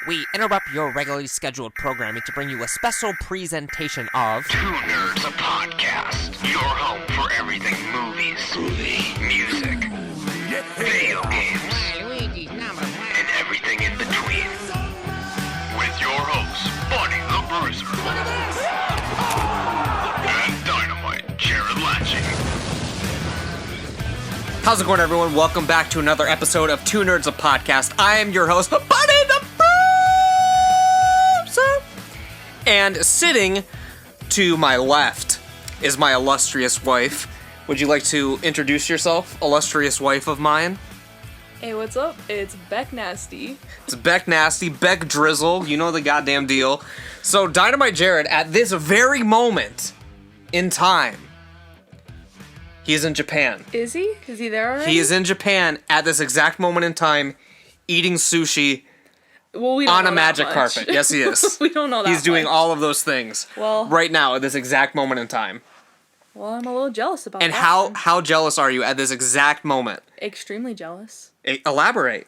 we interrupt your regularly scheduled programming to bring you a special presentation of Two Nerds, a podcast. Your home for everything movies, music, video games, and everything in between. With your hosts, Bunny the Bruiser, and Dynamite Jared Latching. How's it going, everyone? Welcome back to another episode of Two Nerds, a podcast. I am your host, Bunny the Bruiser, and sitting to my left is my illustrious wife. Would you like to introduce yourself, illustrious wife of mine? Hey, what's up? It's Beck Nasty. It's Beck Nasty, Beck Drizzle, you know the goddamn deal. So, Dynamite Jared, at this very moment in time, he is in Japan. Is he? Is he there already? He is in Japan at this exact moment in time, eating sushi we on a magic carpet. Yes, he is. We don't know that He's doing much. all of those things right now at this exact moment in time. Well, I'm a little jealous about And that. how jealous are you at this exact moment? Extremely jealous. Elaborate.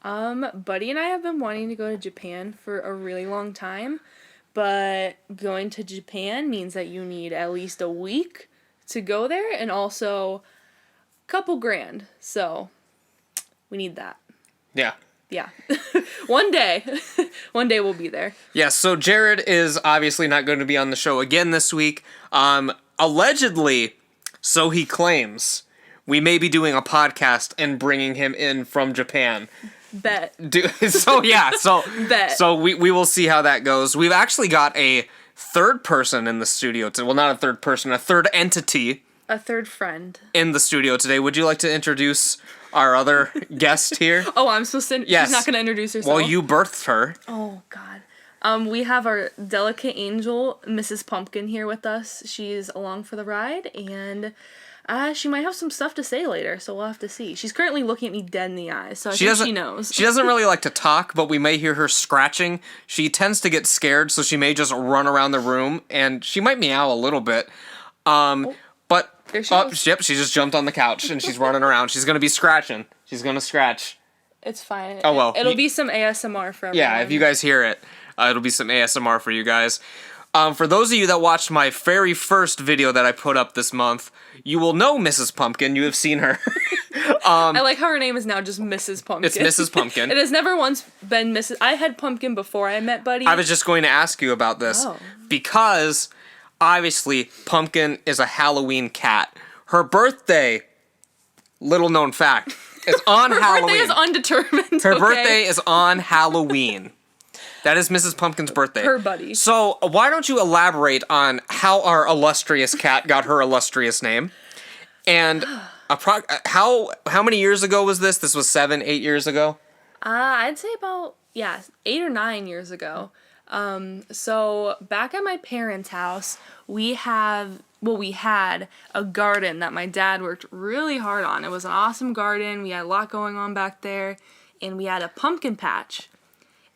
Buddy and I have been wanting to go to Japan for a really long time, but going to Japan means that you need at least a week to go there, and also a couple grand. So we need that. Yeah. Yeah. One day we'll be there. Yeah, so Jared is obviously not going to be on the show again this week. Allegedly, so he claims, we may be doing a podcast and bringing him in from Japan. Bet. Bet. So we will see how that goes. We've actually got a third person in the studio today. Well, not a third person, a third entity. A third friend. In the studio today. Would you like to introduce our other guest here? Oh, I'm supposed to... Yes. She's not going to introduce herself? Well, you birthed her. Oh, God. We have our delicate angel, Mrs. Pumpkin, here with us. She's along for the ride, and she might have some stuff to say later, so we'll have to see. She's currently looking at me dead in the eyes, so I think she knows. She doesn't really like to talk, but we may hear her scratching. She tends to get scared, so she may just run around the room, and she might meow a little bit. But... There she goes. Yep, she just jumped on the couch, and she's running around. She's going to be scratching. She's going to scratch. It's fine. Oh, well. It'll be some ASMR for everyone. Yeah, if you guys hear it, it'll be some ASMR for you guys. For those of you that watched my very first video that I put up this month, you will know Mrs. Pumpkin. You have seen her. I like how her name is now just Mrs. Pumpkin. It's Mrs. Pumpkin. It has never once been Mrs. I had Pumpkin before I met Buddy. I was just going to ask you about this. Oh. Because, obviously, Pumpkin is a Halloween cat. Her birthday, little known fact, is on Halloween. Her birthday is undetermined. Her birthday is on Halloween. That is Mrs. Pumpkin's birthday. Her buddy. So why don't you elaborate on how our illustrious cat got her illustrious name? And how many years ago was this? This was 7-8 years ago? I'd say about, 8 or 9 years ago. So back at my parents' house, we had a garden that my dad worked really hard on. It was an awesome garden. We had a lot going on back there, and we had a pumpkin patch.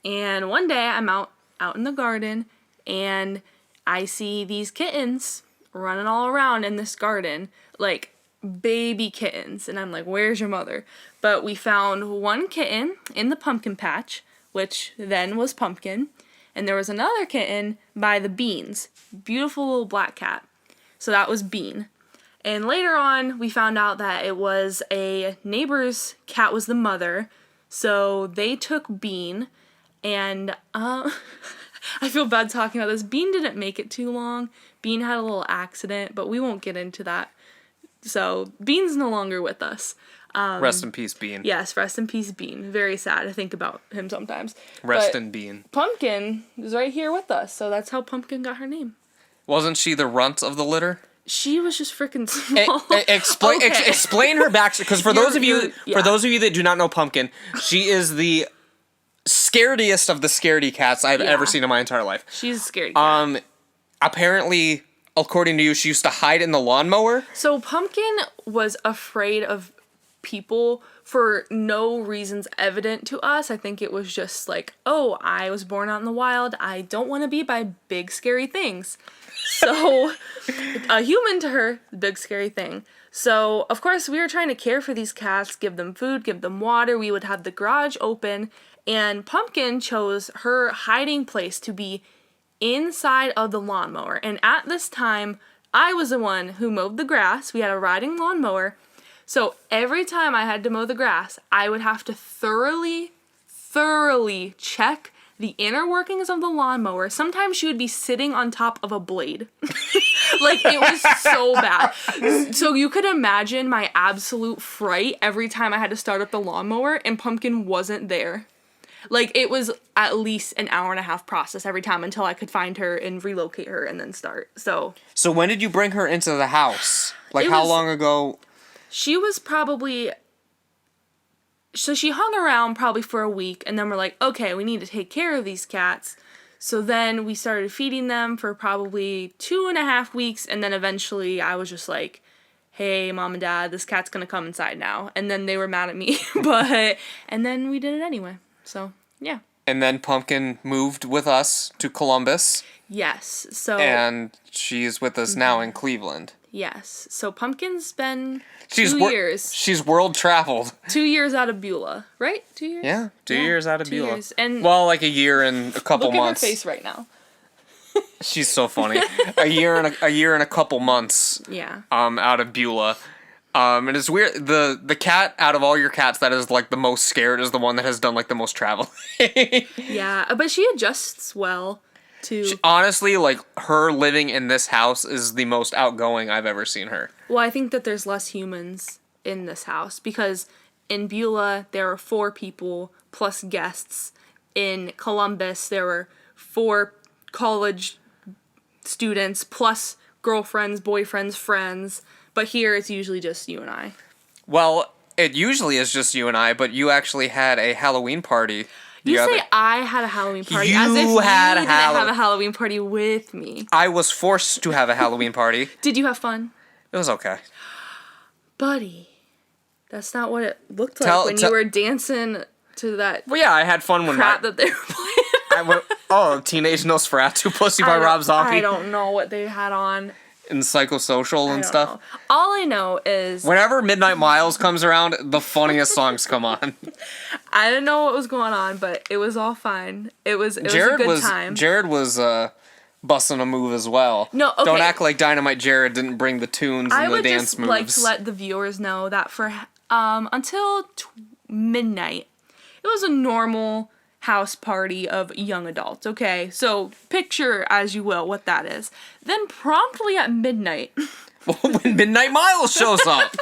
And one day I'm out in the garden, and I see these kittens running all around in this garden, like baby kittens. And I'm like, where's your mother? But we found one kitten in the pumpkin patch, which then was Pumpkin. And there was another kitten by the beans. Beautiful little black cat. So that was Bean. And later on, we found out that it was a neighbor's cat was the mother. So they took Bean. And I feel bad talking about this. Bean didn't make it too long. Bean had a little accident, but we won't get into that. So Bean's no longer with us. Rest in peace, Bean. Yes, rest in peace, Bean. Very sad to think about him sometimes. Rest in Bean. Pumpkin is right here with us, so that's how Pumpkin got her name. Wasn't she the runt of the litter? She was just freaking small. Explain her backstory, because for those of you that do not know Pumpkin, she is the scariest of the scaredy cats I've ever seen in my entire life. She's a scaredy cat. Apparently, according to you, she used to hide in the lawnmower. So Pumpkin was afraid of people for no reasons evident to us. I think it was just like, oh, I was born out in the wild. I don't want to be by big scary things. So a human to her, big scary thing. So, of course, we were trying to care for these cats, give them food, give them water. We would have the garage open, And Pumpkin chose her hiding place to be inside of the lawnmower. And at this time, I was the one who mowed the grass. We had a riding lawnmower. So every time I had to mow the grass, I would have to thoroughly check the inner workings of the lawnmower. Sometimes she would be sitting on top of a blade. Like, it was so bad. So you could imagine my absolute fright every time I had to start up the lawnmower and Pumpkin wasn't there. Like, it was at least an hour and a half process every time until I could find her and relocate her and then start. So when did you bring her into the house? Like, how long ago? She was probably... So she hung around probably for a week, and then we're like, okay, we need to take care of these cats. So then we started feeding them for probably 2.5 weeks, and then eventually I was just like, hey, Mom and Dad, this cat's gonna come inside now. And then they were mad at me, and then we did it anyway. So, yeah. And then Pumpkin moved with us to Columbus. Yes, so... And she's with us now in Cleveland. Yes, so Pumpkin's been 2 years. She's world traveled. 2 years out of Beulah, right? 2 years? Yeah, 2 years out of 2 Beulah. years. And well, like a year and a couple months. Look at her face right now. She's so funny. a year and a couple months. Yeah. Out of Beulah. And it's weird. The cat out of all your cats that is like the most scared is the one that has done like the most traveling. Yeah, but she adjusts well. Honestly, like, her living in this house is the most outgoing I've ever seen her. Well, I think that there's less humans in this house because in Beulah there were 4 people plus guests. In Columbus there were 4 college students plus girlfriends, boyfriends, friends. But here it's usually just you and I. Well, it usually is just you and I, but you actually had a Halloween party. You say I had a Halloween party as if you didn't have a Halloween party with me. I was forced to have a Halloween party. Did you have fun? It was okay. Buddy, that's not what it looked like when you were dancing to that. Well, yeah, I had fun when crap that they were playing. Teenage Nosferatu Pussy by Rob Zombie. I don't know what they had on. And Psychosocial and stuff. Know. All I know is... Whenever Midnight Miles comes around, the funniest songs come on. I didn't know what was going on, but it was all fine. It was a good time. Jared was busting a move as well. No, okay. Don't act like Dynamite Jared didn't bring the tunes and the dance moves. I would just like to let the viewers know that for until midnight, it was a normal house party of young adults, okay? So picture, as you will, what that is. Then promptly at midnight... when Midnight Miles shows up.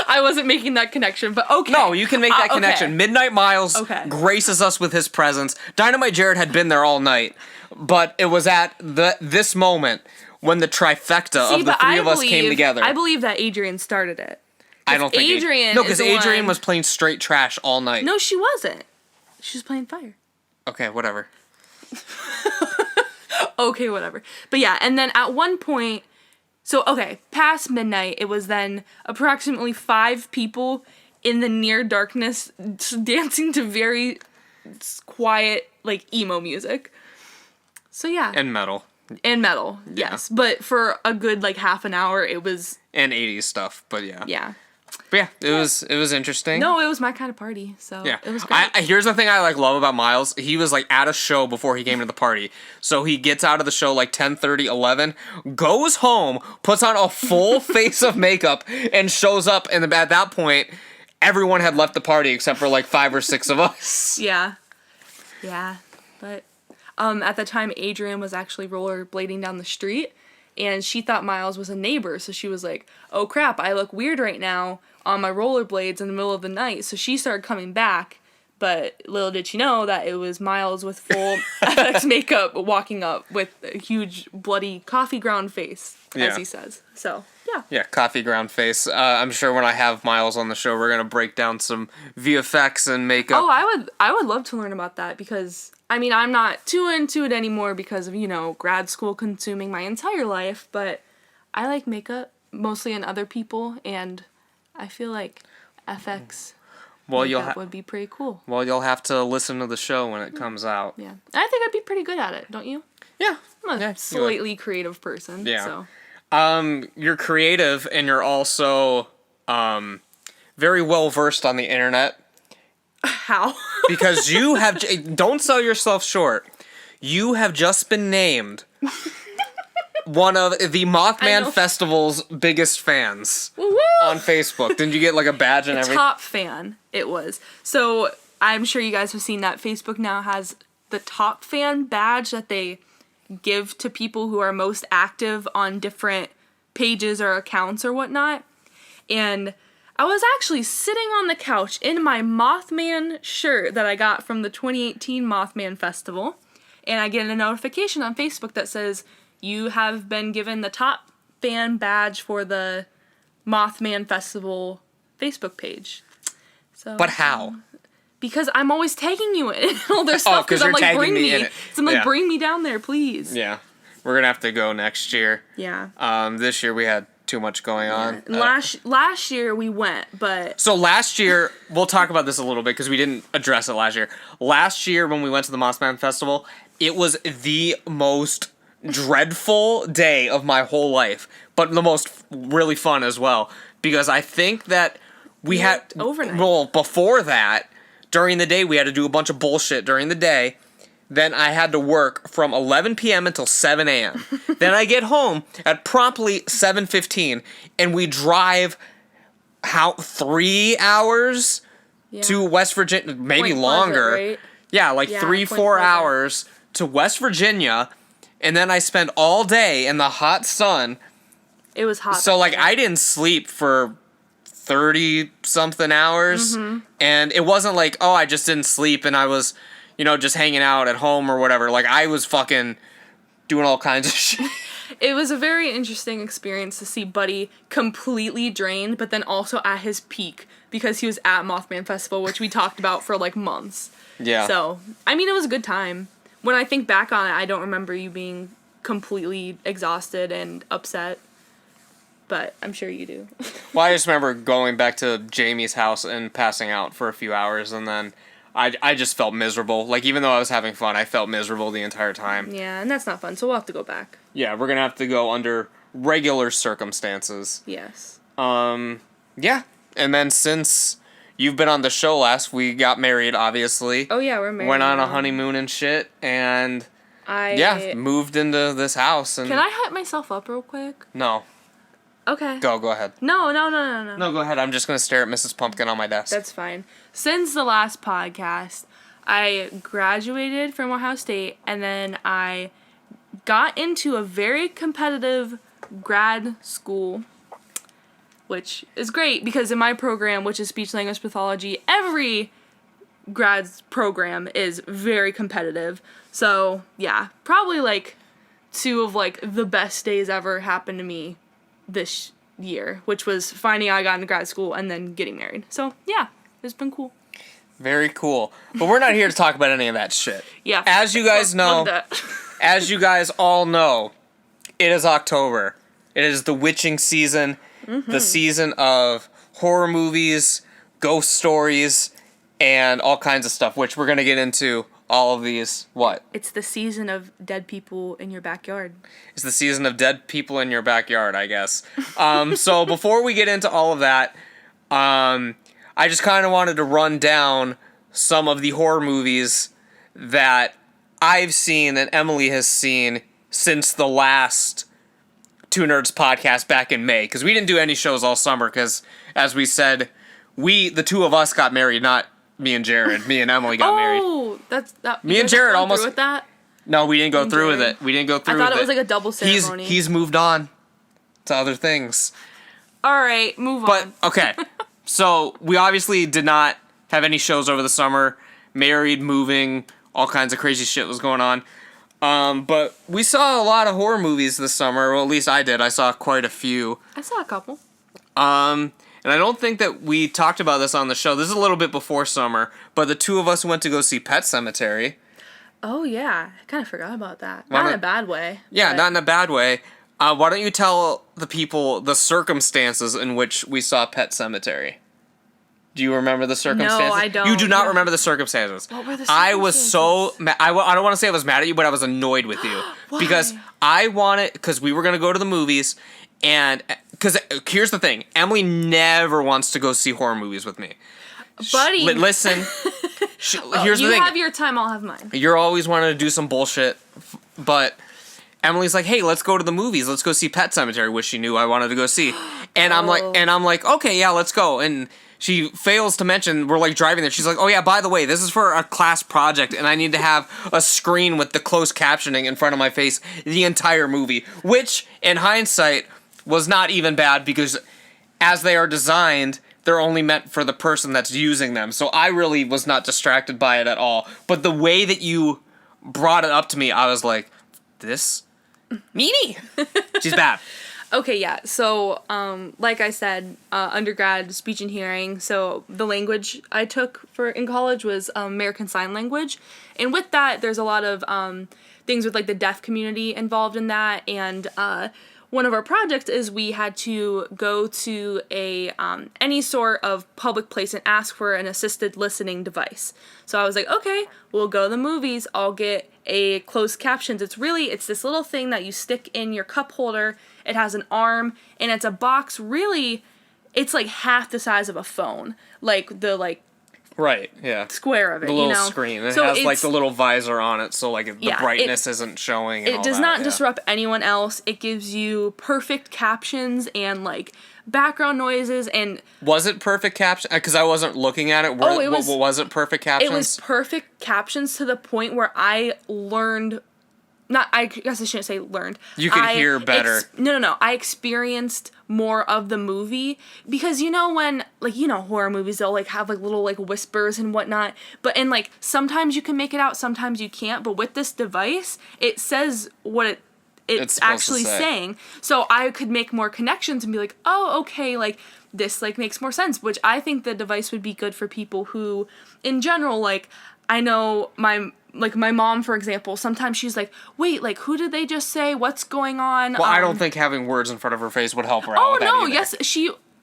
I wasn't making that connection, but okay. No, you can make that connection. Okay. Midnight Miles graces us with his presence. Dynamite Jared had been there all night, but it was at this moment when the trifecta of the three of us came together. I believe that Adrian started it. I don't think Adrian. No, because Adrian was playing straight trash all night. No, she wasn't. She was playing fire. Okay, whatever. Okay, whatever. But yeah, and then at one point, so okay, past midnight, it was then approximately 5 people in the near darkness dancing to very quiet, like, emo music. So yeah. And metal. Yes. But for a good, like, half an hour, it was... And 80s stuff, but yeah. Yeah. But yeah, it was interesting. No, it was my kind of party, so yeah. It was great. Here's the thing I love about Miles. He was like at a show before he came to the party. So he gets out of the show like 10:30, 11, goes home, puts on a full face of makeup, and shows up. And at that point, everyone had left the party except for like 5 or 6 of us. Yeah. Yeah. But at the time, Adrian was actually rollerblading down the street. And she thought Miles was a neighbor, so she was like, oh crap, I look weird right now on my rollerblades in the middle of the night. So she started coming back, but little did she know that it was Miles with full FX makeup walking up with a huge bloody coffee ground face, as he says. So, yeah. Yeah, coffee ground face. I'm sure when I have Miles on the show, we're going to break down some VFX and makeup. Oh, I would love to learn about that because... I mean, I'm not too into it anymore because of, grad school consuming my entire life, but I like makeup, mostly in other people, and I feel like FX makeup would be pretty cool. Well, you'll have to listen to the show when it comes out. Yeah. I think I'd be pretty good at it, don't you? Yeah. I'm a slightly creative person, so. You're creative, and you're also very well-versed on the internet. How? because you have... Don't sell yourself short. You have just been named one of the Mothman Festival's biggest fans on Facebook. Didn't you get like a badge and everything? Top fan, it was. So I'm sure you guys have seen that Facebook now has the top fan badge that they give to people who are most active on different pages or accounts or whatnot. And I was actually sitting on the couch in my Mothman shirt that I got from the 2018 Mothman Festival. And I get a notification on Facebook that says, you have been given the top fan badge for the Mothman Festival Facebook page. So, but how? Because I'm always tagging you in all their stuff. Because I'm like, bring me in it. So I'm like, bring me down there, please. Yeah. We're going to have to go next year. Yeah. This year we had too much going on. Last year we went, but... So last year, we'll talk about this a little bit because we didn't address it last year. Last year when we went to the Mothman Festival, it was the most dreadful day of my whole life, but the most really fun as well. Because I think that we had... Overnight. Well, before that, during the day, we had to do a bunch of bullshit during the day. Then I had to work from 11 p.m. until 7 a.m. Then I get home at promptly 7:15, and we drive 3 hours to West Virginia, maybe Point longer. Pleasant, right? Yeah, like 3-4 hours to West Virginia, and then I spend all day in the hot sun. It was hot. So, like, I didn't sleep for 30-something hours, and it wasn't like, oh, I just didn't sleep and I was... just hanging out at home or whatever. Like, I was fucking doing all kinds of shit. It was a very interesting experience to see Buddy completely drained, but then also at his peak, because he was at Mothman Festival, which we talked about for, like, months. Yeah. So, I mean, it was a good time. When I think back on it, I don't remember you being completely exhausted and upset. But I'm sure you do. Well, I just remember going back to Jamie's house and passing out for a few hours, and then... I just felt miserable. Like, even though I was having fun, I felt miserable the entire time. Yeah, and that's not fun, so we'll have to go back. Yeah, we're gonna have to go under regular circumstances. Yes. Yeah. And then since you've been on the show last, we got married, obviously. Oh, yeah, we're married. Went on a honeymoon and shit, and... moved into this house. And Can I hype myself up real quick? No. Okay. Go ahead. No. No, go ahead. I'm just going to stare at Mrs. Pumpkin on my desk. That's fine. Since the last podcast, I graduated from Ohio State, and then I got into a very competitive grad school, which is great because in my program, which is speech language pathology, every grad program is very competitive. So, yeah, probably like 2 of like the best days ever happened to me this year, which was finding out I got into grad school and then getting married. So, yeah, it's been cool. Very cool. But we're not here to talk about any of that shit. Yeah. As you guys know, as you guys all know, it is October. It is the witching season, the season of horror movies, ghost stories, and all kinds of stuff, which we're going to get into all of these. What? It's the season of dead people in your backyard. It's the season of dead people in your backyard, I guess. So before we get into all of that, I just kind of wanted to run down some of the horror movies that I've seen and Emily has seen since the last Two Nerds podcast back in May. Because we didn't do any shows all summer because, as we said, the two of us got married, not me and Jared. Me and Emily got married. Oh, that. Me and Jared almost... Through with that? No, we didn't go through with it. We didn't go through with it. I thought it was like a double ceremony. He's moved on to other things. All right, move on. But, okay. So, we obviously did not have any shows over the summer. Married, moving, all kinds of crazy shit was going on. But we saw a lot of horror movies this summer. Well, at least I did. I saw quite a few. I saw a couple. And I don't think that we talked about this on the show. This is a little bit before summer. But the two of us went to go see Pet Sematary. Oh, yeah. I kind of forgot about that. Not in a bad way. Yeah, but... not in a bad way. Why don't you tell the people the circumstances in which we saw Pet Sematary? Do you remember the circumstances? No, I don't. You do not remember the circumstances. What were the circumstances? I was so... I don't want to say I was mad at you, but I was annoyed with you. Why? Because I wanted... Because we were going to go to the movies, and... Because here's the thing. Emily never wants to go see horror movies with me. Buddy. Listen. Here's the thing. You have your time, I'll have mine. You're always wanting to do some bullshit, but Emily's like, hey, let's go to the movies. Let's go see Pet Sematary, which she knew I wanted to go see. And I'm like, okay, yeah, let's go. And she fails to mention, we're like driving there. She's like, oh yeah, by the way, this is for a class project, and I need to have a screen with the closed captioning in front of my face the entire movie, which in hindsight was not even bad because as they are designed, they're only meant for the person that's using them. So I really was not distracted by it at all. But the way that you brought it up to me, I was like, this meanie. She's bad. Okay, yeah. So, like I said, undergrad speech and hearing. So the language I took in college was American Sign Language, and with that, there's a lot of things with like the deaf community involved in that. And one of our projects is we had to go to a any sort of public place and ask for an assisted listening device. So I was like, okay, we'll go to the movies. I'll get a closed captions. It's this little thing that you stick in your cup holder. It has an arm, and it's a box. Really, it's like half the size of a phone. Like the right, yeah, square of it. The little screen. It has like the little visor on it, so like the brightness isn't showing. And it does not disrupt anyone else. It gives you perfect captions and like background noises. And was it perfect caption? Because I wasn't looking at it. Was it perfect captions? It was perfect captions to the point where I learned. I guess I shouldn't say learned. You could hear better. No. I experienced more of the movie because when horror movies, they'll like have like little like whispers and whatnot. And like sometimes you can make it out, sometimes you can't. But with this device, it says what it's actually saying. So I could make more connections and be like, oh, okay, like this like makes more sense. Which I think the device would be good for people who, in general, like I know my mom, for example, sometimes she's like, wait, like, who did they just say? What's going on? Well, I don't think having words in front of her face would help her out with that either. Yes,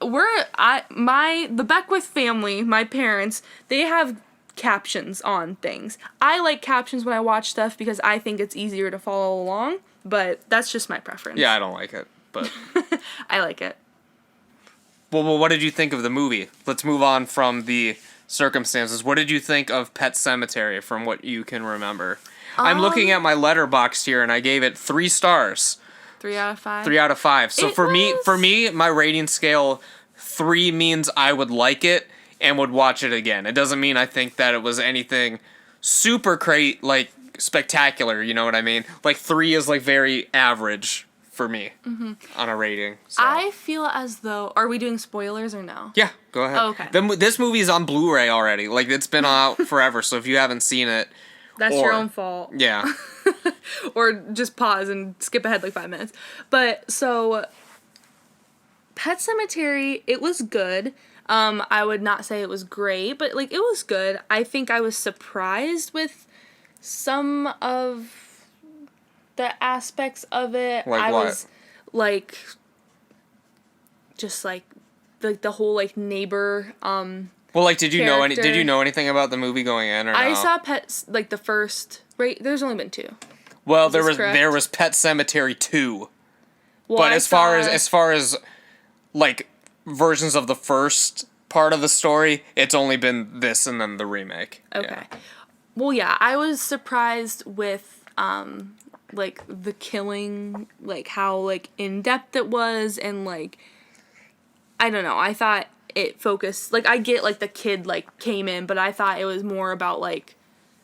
the Beckwith family, my parents, they have captions on things. I like captions when I watch stuff because I think it's easier to follow along, but that's just my preference. Yeah, I don't like it, but... I like it. Well, what did you think of the movie? Let's move on from the circumstances. What did you think of Pet Sematary from what you can remember? I'm looking at my Letterboxd here and I gave it 3 stars. 3 out of 5? 3 out of 5. So for me, my rating scale, 3 means I would like it and would watch it again. It doesn't mean I think that it was anything super like spectacular, you know what I mean? Like 3 is like very average for me on a rating. So. I feel as though... Are we doing spoilers or no? Yeah, go ahead. Oh, okay. This movie is on Blu-ray already. Like, it's been out forever, so if you haven't seen it... That's your own fault. Yeah. Or just pause and skip ahead like 5 minutes. But, so... Pet Sematary, it was good. I would not say it was great, but, like, it was good. I think I was surprised with some of... the aspects of it. Like I what? was like just like the whole like neighbor well, like did you know anything about the movie going in or no? I saw Pets like the first, right? There's only been 2. Well, there was Pet Sematary 2. Well, but as far as like versions of the first part of the story, it's only been this and then the remake. Okay. Yeah. Well, yeah, I was surprised with like the killing, like how like in depth it was, and like I don't know, I thought it focused, like I get like the kid like came in, but I thought it was more about like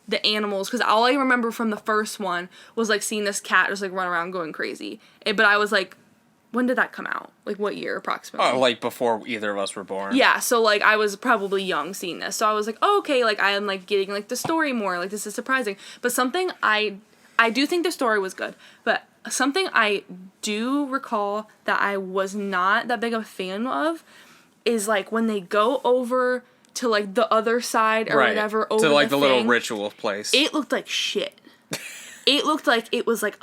the animals, because all I remember from the first one was like seeing this cat just like run around going crazy. But I was like, when did that come out? Like what year approximately? Oh, like before either of us were born. Yeah, so like I was probably young seeing this, so I was like, oh, okay, like I am like getting like the story more, like this is surprising. But something I do think the story was good, but something I do recall that I was not that big of a fan of is like when they go over to like the other side or whatever over to like the thing, little ritual place. It looked like shit. It looked like it was like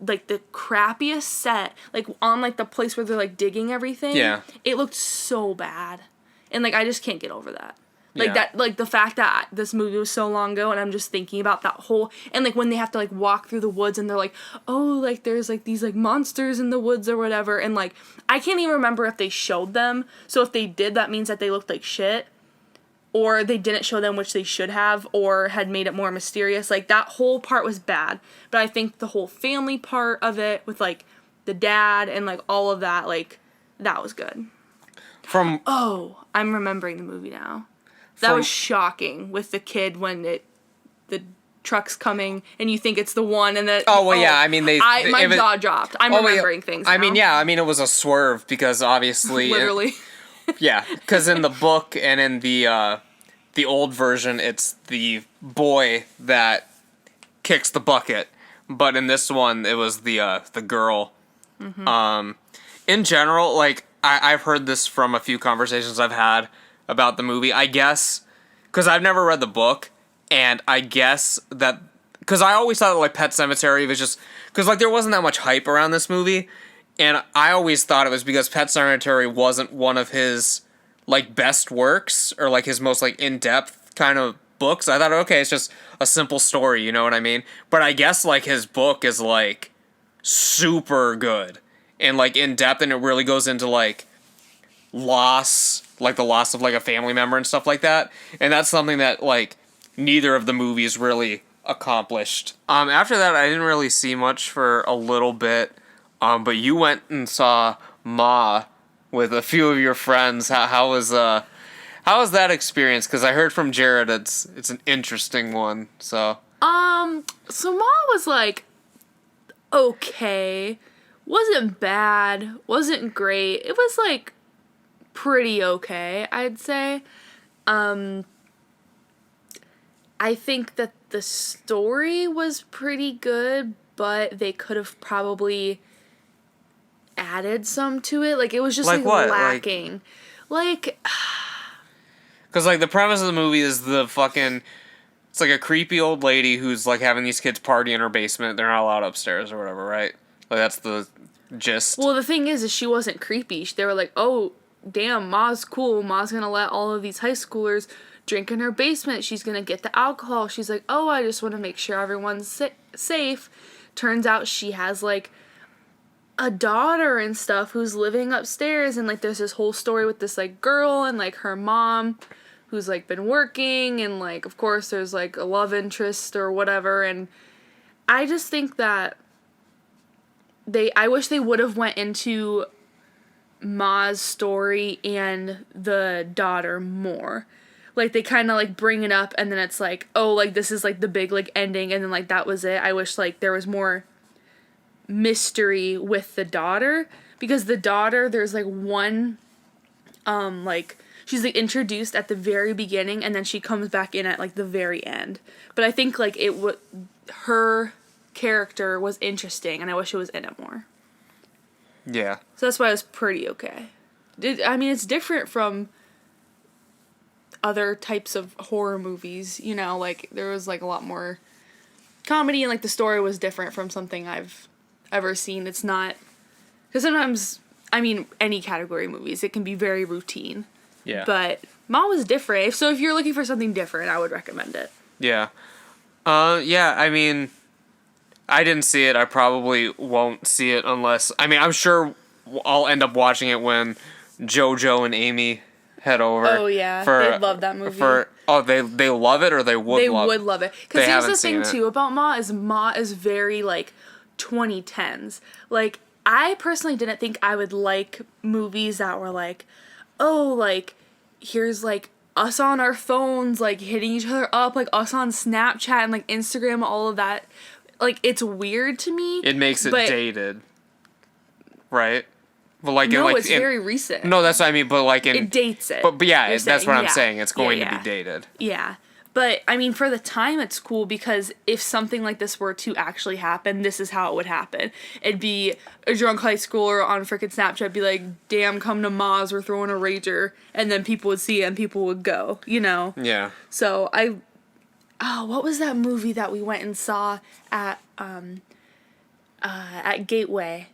like the crappiest set, like on like the place where they're like digging everything. Yeah. It looked so bad, and like I just can't get over that. Like yeah. that, like the fact that this movie was so long ago, and I'm just thinking about that whole, and like when they have to like walk through the woods, and they're like, oh, like there's like these like monsters in the woods or whatever, and like I can't even remember if they showed them. So if they did, that means that they looked like shit. or they didn't show them, which they should have, or had made it more mysterious. Like, that whole part was bad. But I think the whole family part of it with, like, the dad and, like, all of that, like, that was good. Oh, I'm remembering the movie now. That was shocking with the kid when the truck's coming and you think it's the one and that. Oh, well, yeah, I mean, my jaw dropped. I'm remembering things now. I mean, yeah, I mean, it was a swerve because obviously. Literally. Yeah, because in the book and in the old version, it's the boy that kicks the bucket, but in this one, it was the girl. Mm-hmm. In general, like I've heard this from a few conversations I've had about the movie. I guess because I've never read the book, and I guess that because I always thought that, like, Pet Sematary was just because, like, there wasn't that much hype around this movie. And I always thought it was because Pet Sematary wasn't one of his, like, best works or, like, his most, like, in-depth kind of books. I thought, okay, it's just a simple story, you know what I mean? But I guess, like, his book is, like, super good and, like, in-depth, and it really goes into, like, loss, like, the loss of, like, a family member and stuff like that. And that's something that, like, neither of the movies really accomplished. After that, I didn't really see much for a little bit. But you went and saw Ma with a few of your friends. How was that experience? Because I heard from Jared it's an interesting one. So So Ma was like okay, wasn't bad, wasn't great. It was like pretty okay, I'd say. I think that the story was pretty good, but they could have probably added some to it. Like, it was just like lacking. Like, because, like, the premise of the movie is it's like a creepy old lady who's, like, having these kids party in her basement. They're not allowed upstairs or whatever, right? Like, that's the gist. Well, the thing is she wasn't creepy. They were like, oh, damn, Ma's cool. Ma's gonna let all of these high schoolers drink in her basement. She's gonna get the alcohol. She's like, oh, I just want to make sure everyone's safe. Turns out she has, like, a daughter and stuff who's living upstairs, and, like, there's this whole story with this, like, girl and, like, her mom who's, like, been working, and, like, of course there's, like, a love interest or whatever. And I just think that I wish they would have went into Ma's story and the daughter more. Like, they kind of, like, bring it up, and then it's like, oh, like, this is, like, the big, like, ending, and then, like, that was it. I wish, like, there was more mystery with the daughter, because the daughter, there's, like, one, like, she's, like, introduced at the very beginning, and then she comes back in at, like, the very end. But I think, like, her character was interesting, and I wish it was in it more. Yeah. So that's why it was pretty okay. I mean, it's different from other types of horror movies, you know, like, there was, like, a lot more comedy, and, like, the story was different from something I've ever seen. It's not, because sometimes, I mean, any category movies, it can be very routine. Yeah. But Ma was different, so if you're looking for something different, I would recommend it. Yeah. Yeah, I mean, I didn't see it. I probably won't see it unless, I mean, I'm sure I'll end up watching it when JoJo and Amy head over. Oh, yeah. They love that movie. They love it, or they would love it? They would love it. Because here's the thing, too, about Ma is very, like, 2010s. Like, I personally didn't think I would like movies that were like, oh, like, here's, like, us on our phones, like, hitting each other up, like, us on Snapchat and, like, Instagram, all of that. Like, it's weird to me. It makes it dated. Right? But, like, no, it's very recent. No, that's what I mean, but, like, it dates it. But yeah, that's what I'm saying. It's going to be dated. Yeah. But, I mean, for the time, it's cool, because if something like this were to actually happen, this is how it would happen. It'd be a drunk high schooler on frickin' Snapchat be like, damn, come to Ma's, we're throwing a rager, and then people would see it and people would go, you know? Yeah. So, what was that movie that we went and saw at Gateway?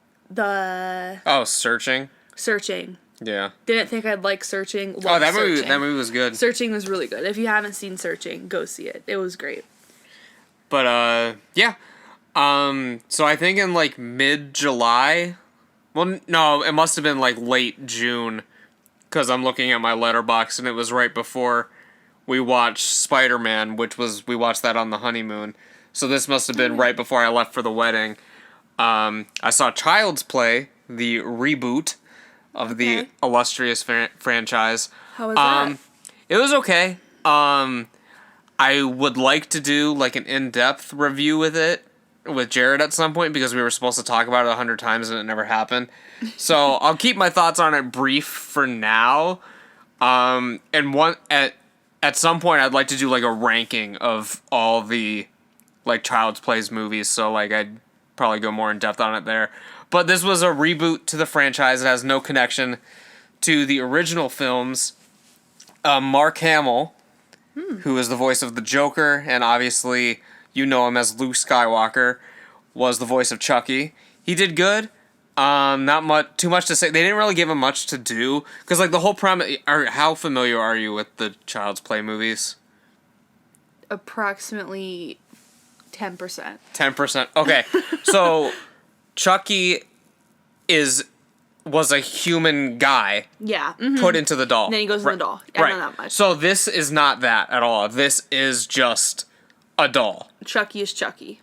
Searching? Searching. Yeah. Didn't think I'd like Searching. That movie was good. Searching was really good. If you haven't seen Searching, go see it. It was great. But, yeah. So I think in, like, mid-July... Well, no, it must have been, like, late June, because I'm looking at my letterbox, and it was right before we watched Spider-Man, we watched that on the honeymoon. So this must have been right before I left for the wedding. I saw Child's Play, the reboot of the illustrious franchise. How was that? It was okay. I would like to do like an in-depth review with Jared at some point, because we were supposed to talk about it 100 times and it never happened. So I'll keep my thoughts on it brief for now. And at some point I'd like to do like a ranking of all the like Child's Plays movies. So like I'd probably go more in depth on it there. But this was a reboot to the franchise. It has no connection to the original films. Mark Hamill, who is the voice of the Joker, and obviously you know him as Luke Skywalker, was the voice of Chucky. He did good. Not too much to say. They didn't really give him much to do, because like the whole premise. How familiar are you with the Child's Play movies? Approximately 10%. 10%. Okay, so Chucky was a human guy. Yeah. Put into the doll. And then he goes in the doll. I know that much. So this is not that at all. This is just a doll. Chucky is Chucky.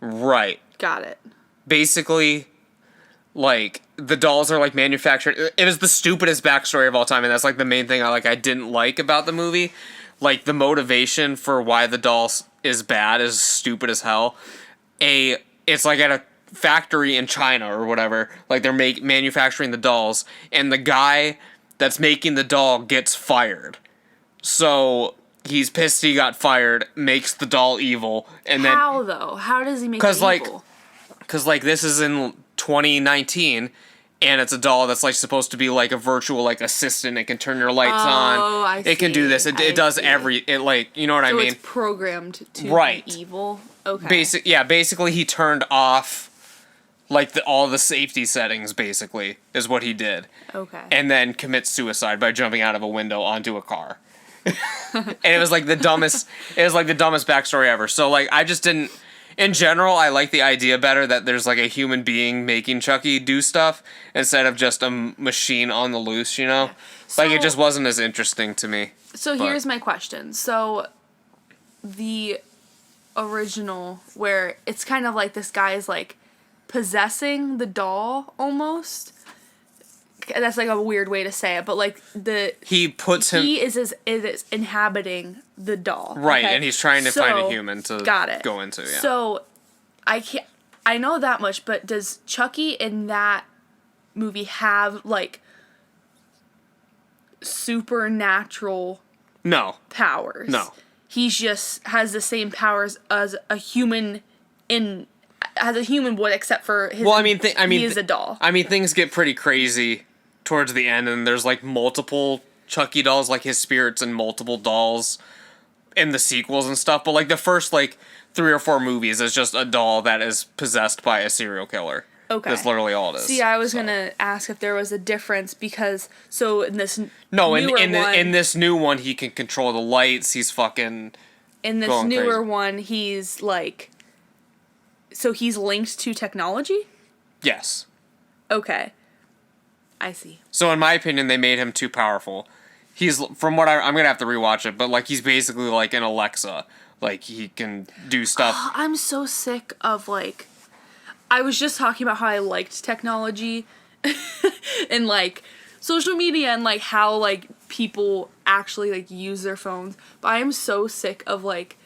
Right. Got it. Basically, like, the dolls are, like, manufactured. It was the stupidest backstory of all time, and that's, like, the main thing I didn't like about the movie. Like, the motivation for why the doll is bad is stupid as hell. It's, like, at a factory in China or whatever. Like, they're manufacturing the dolls, and the guy that's making the doll gets fired. So he's pissed he got fired, makes the doll evil, and then... How, though? How does he make it evil? Because, like, this is in 2019, and it's a doll that's, like, supposed to be, like, a virtual, like, assistant. It can turn your lights on. I see. It can do this. It does you know what I mean? So it's programmed to be evil? Okay. Basically he turned off, like, all the safety settings, basically, is what he did. Okay. And then commits suicide by jumping out of a window onto a car. And it was, like, the dumbest backstory ever. So, like, I just didn't... In general, I like the idea better that there's, like, a human being making Chucky do stuff instead of just a machine on the loose, you know? Yeah. Like, it just wasn't as interesting to me. So here's my question. So, the original, where it's kind of like this guy is, like, possessing the doll, almost. That's, like, a weird way to say it, but, like, He is inhabiting the doll. Right, okay? and he's trying to find a human to go into, yeah. So, I know that much, but does Chucky in that movie have, like, supernatural powers? No. He just has the same powers as a human would, except for his. Well, he is a doll. I mean, things get pretty crazy towards the end, and there's, like, multiple Chucky dolls, like his spirits and multiple dolls in the sequels and stuff. But, like, the first, like, 3 or 4 movies is just a doll that is possessed by a serial killer. Okay. That's literally all it is. See, I was gonna ask if there was a difference, because in this in this new one he can control the lights. He's fucking in this newer one he's like, so he's linked to technology? Yes. Okay. I see. So in my opinion, they made him too powerful. He's, from what I'm gonna have to rewatch it, but, like, he's basically like an Alexa. Like, he can do stuff. Oh, I'm so sick of, like, I was just talking about how I liked technology and, like, social media and, like, how, like, people actually, like, use their phones. But I am so sick of, like,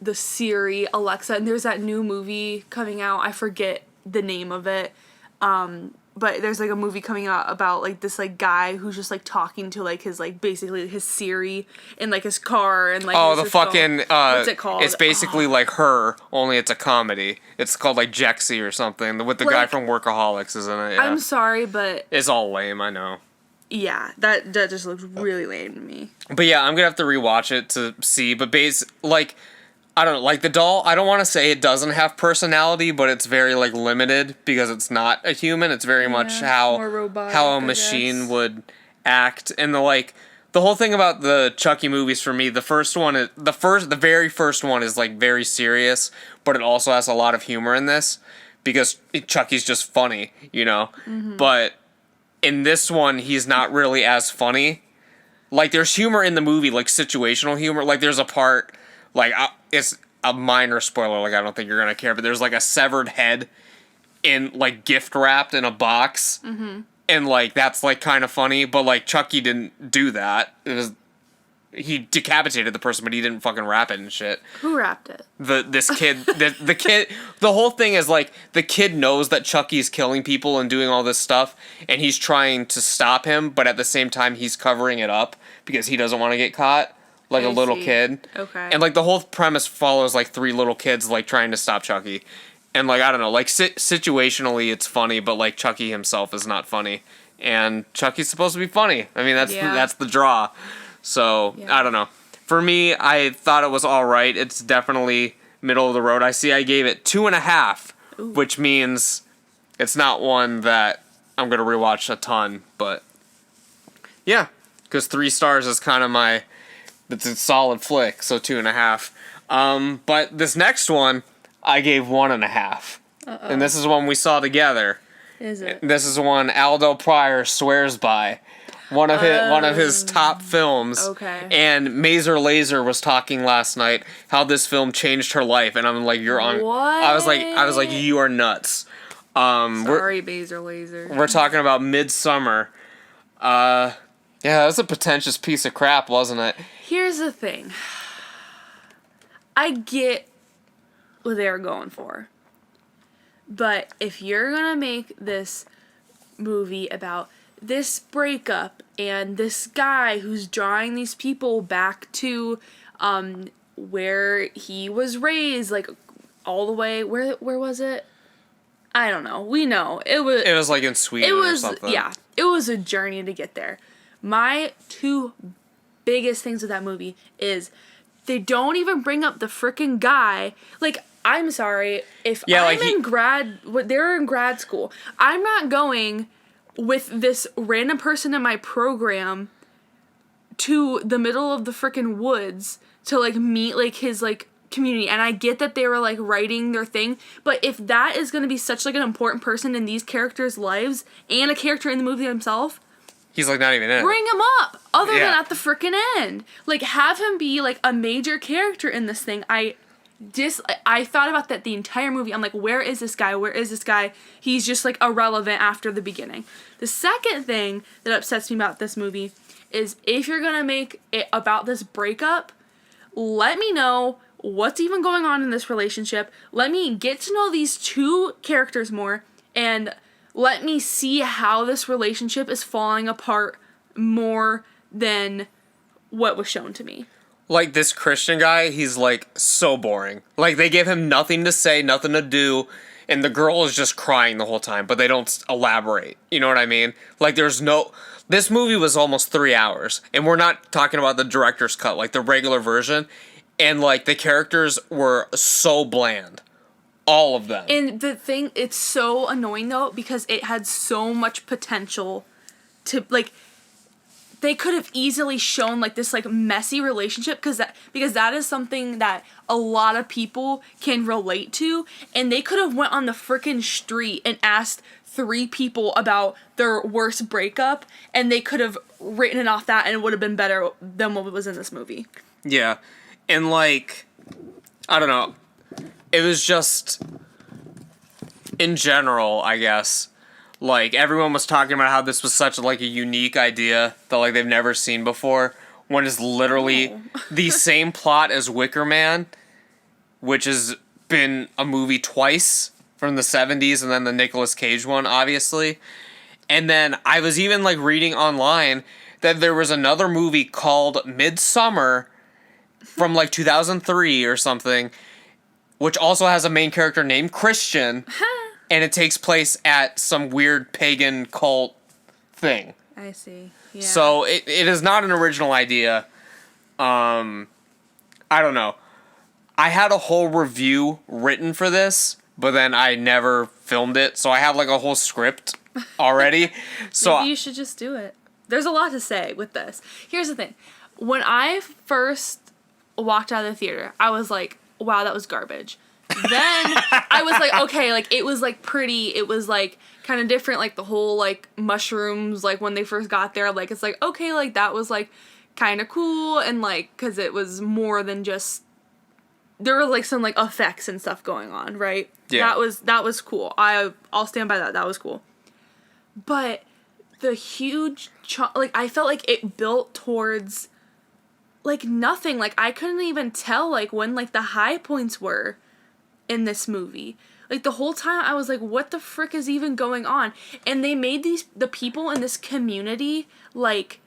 the Siri, Alexa, and there's that new movie coming out. I forget the name of it. But there's, like, a movie coming out about, like, this, like, guy who's just, like, talking to, like, his, like, basically his Siri in, like, his car and, like, the fucking what's it called? It's basically like Her, only it's a comedy. It's called, like, Jexy or something, with the guy from Workaholics is in it. Yeah. I'm sorry, but it's all lame, I know. Yeah, that just looks really lame to me. But yeah, I'm gonna have to rewatch it to see. But like, I don't know, like, the doll, I don't want to say it doesn't have personality, but it's very, like, limited because it's not a human. It's very much how a machine would act. And the whole thing about the Chucky movies for me, the very first one is, like, very serious, but it also has a lot of humor in this because Chucky's just funny, you know? Mm-hmm. But in this one, he's not really as funny. like, there's humor in the movie, like, situational humor. Like, there's a part, like, it's a minor spoiler, like, I don't think you're gonna care, but there's, like, a severed head in, like, gift wrapped in a box. Mm-hmm. And, like, that's, like, kind of funny, but, like, Chucky didn't do that. He decapitated the person, but he didn't fucking wrap it and shit. Who wrapped it? This kid, the kid, the whole thing is, like, the kid knows that Chucky's killing people and doing all this stuff, and he's trying to stop him, but at the same time, he's covering it up because he doesn't want to get caught, like a little kid. Okay. And, like, the whole premise follows, like, 3 little kids, like, trying to stop Chucky. And, like, I don't know, like, situationally, it's funny, but, like, Chucky himself is not funny. And Chucky's supposed to be funny. I mean, that's the draw. So, I don't know. For me, I thought it was alright. It's definitely middle of the road. I gave it 2.5, which means it's not one that I'm going to rewatch a ton, but yeah, because 3 stars is kind of it's a solid flick, so 2.5. But this next one, I gave 1.5. And this is one we saw together. Is it? This is one Aldo Pryor swears by. One of his top films. Okay. And Mazer Laser was talking last night how this film changed her life, and I'm like, you're on. What? I was like, you are nuts. Sorry, Mazer Laser. We're talking about Midsummer. Yeah, that was a pretentious piece of crap, wasn't it? Here's the thing. I get what they were going for. But if you're gonna make this movie about this breakup and this guy who's drawing these people back to where he was raised, like all the way where was it? I don't know. We know. It was like in Sweden or something. Yeah. It was a journey to get there. My 2 biggest things with that movie is they don't even bring up the freaking guy. Like, I'm sorry, if they're in grad school, I'm not going with this random person in my program to the middle of the freaking woods to, like, meet, like, his, like, community. And I get that they were, like, writing their thing, but if that is going to be such, like, an important person in these characters' lives and a character in the movie himself, he's, like, not even in it. Bring him up, other than at the freaking end. Like, have him be, like, a major character in this thing. I thought about that the entire movie. I'm like, where is this guy? Where is this guy? He's just, like, irrelevant after the beginning. The second thing that upsets me about this movie is if you're gonna make it about this breakup, let me know what's even going on in this relationship. Let me get to know these 2 characters more, and let me see how this relationship is falling apart more than what was shown to me. Like, this Christian guy, he's, like, so boring. Like, they give him nothing to say, nothing to do, and the girl is just crying the whole time, but they don't elaborate. You know what I mean? Like, this movie was almost 3 hours, and we're not talking about the director's cut, like, the regular version, and, like, the characters were so bland. All of them. And the thing, it's so annoying, though, because it had so much potential to, like, they could have easily shown, like, this, like, messy relationship because that is something that a lot of people can relate to, and they could have went on the frickin' street and asked 3 people about their worst breakup, and they could have written it off that, and it would have been better than what was in this movie. Yeah. And, like, I don't know. It was just, in general, I guess, like, everyone was talking about how this was such, like, a unique idea that, like, they've never seen before, when it's literally the same plot as Wicker Man, which has been a movie twice from the 70s, and then the Nicolas Cage one, obviously. And then I was even, like, reading online that there was another movie called Midsummer from, like, 2003 or something, which also has a main character named Christian, and it takes place at some weird pagan cult thing. I see. Yeah. So it is not an original idea. I don't know. I had a whole review written for this, but then I never filmed it, so I have, like, a whole script already. So maybe you should just do it. There's a lot to say with this. Here's the thing. When I first walked out of the theater, I was like, wow, that was garbage. Then I was like, okay, like, it was, like, pretty, it was, like, kind of different, like, the whole, like, mushrooms, like, when they first got there, like, it's like, okay, like, that was, like, kind of cool, and like because it was more than just there were like some like effects and stuff going on, right? Yeah. That was cool. I'll stand by that. That was cool. But the huge like I felt like it built towards like nothing. Like I couldn't even tell like when like the high points were in this movie. Like the whole time I was like, what the frick is even going on? And they made the people in this community like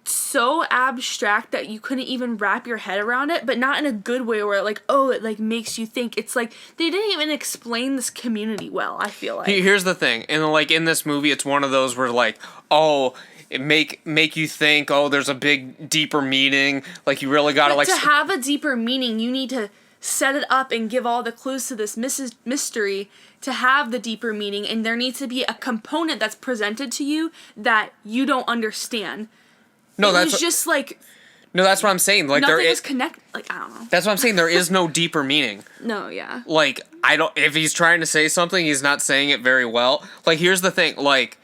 so abstract that you couldn't even wrap your head around it, but not in a good way where like, oh, it like makes you think. It's like they didn't even explain this community well, I feel like. Here's the thing. And like in this movie, it's one of those where like, oh, it make you think, oh, there's a big deeper meaning. Like you really gotta to have a deeper meaning, you need to set it up and give all the clues to this mystery to have the deeper meaning, and there needs to be a component that's presented to you that you don't understand. No, that's just like no, that's what I'm saying. Like nothing was connected. Like I don't know. That's what I'm saying. There is no deeper meaning. No, yeah. Like I don't. If he's trying to say something, he's not saying it very well. Like here's the thing. Like,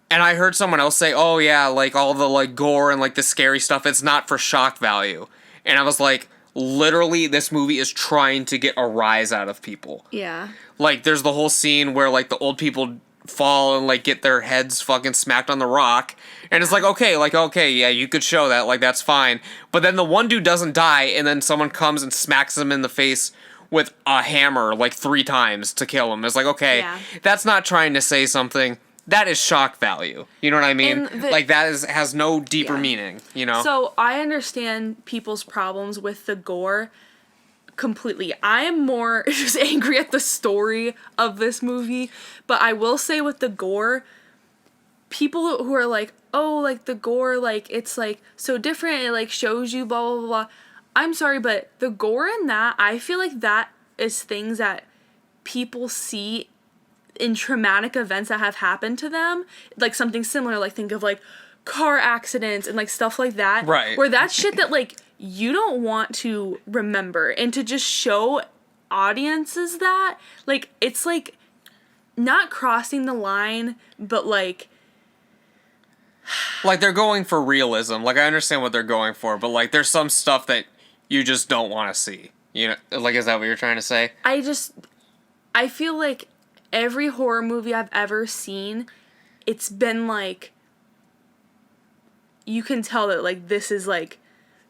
and I heard someone else say, "Oh yeah, like all the like gore and like the scary stuff. It's not for shock value." And I was like, literally, this movie is trying to get a rise out of people. Yeah. Like there's the whole scene where like the old people fall and like get their heads fucking smacked on the rock, and it's like okay, yeah, you could show that, like that's fine, but then the one dude doesn't die, and then someone comes and smacks him in the face with a hammer like 3 times to kill him. It's like, okay, yeah. That's not trying to say something. That is shock value. You know what I mean? Like that has no deeper meaning, you know? So I understand people's problems with the gore completely. I am more just angry at the story of this movie, but I will say with the gore, people who are like, oh, like the gore, like it's like so different, it like shows you blah blah blah. I'm sorry, but the gore in that, I feel like that is things that people see in traumatic events that have happened to them, like something similar, like think of like car accidents and like stuff like that, right? Where that's shit that like you don't want to remember, and to just show audiences that like it's like not crossing the line, but like they're going for realism. Like I understand what they're going for, but like there's some stuff that you just don't want to see. You know, like is that what you're trying to say? I feel like every horror movie I've ever seen, it's been like you can tell that like this is like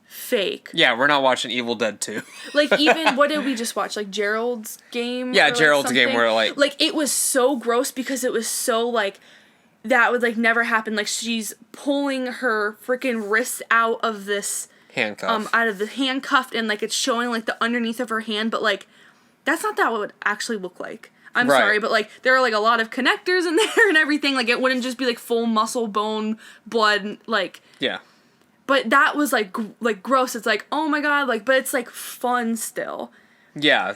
fake. Yeah, we're not watching Evil Dead 2. Like even what did we just watch? Like Gerald's Game? Yeah, or, like, Gerald's something? Game where like it was so gross because it was so like that would like never happen. Like she's pulling her freaking wrists out of this handcuff. Out of the handcuffed, and like it's showing like the underneath of her hand, but like that's not that what it would actually look like. I'm sorry, but like there are like a lot of connectors in there and everything. Like it wouldn't just be like full muscle, bone, blood, like yeah. But that was like like gross. It's like, oh my god, like, but it's like fun still. Yeah.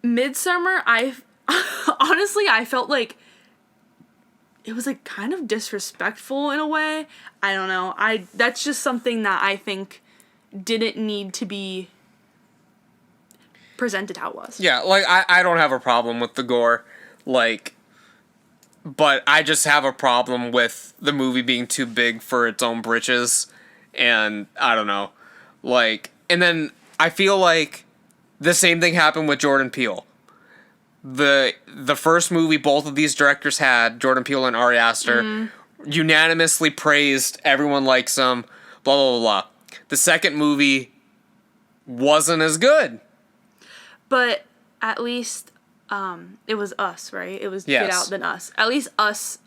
Midsummer, I honestly I felt like it was like kind of disrespectful in a way. I don't know. That's just something that I think didn't need to be presented how it was. Yeah, like I don't have a problem with the gore, like, but I just have a problem with the movie being too big for its own britches, and I don't know, like, and then I feel like the same thing happened with Jordan Peele. The first movie both of these directors had, Jordan Peele and Ari Aster, unanimously praised, everyone likes them, blah blah blah. The second movie wasn't as good. But at least it was Us, right? It was yes. Get Out Then Us. At least Us,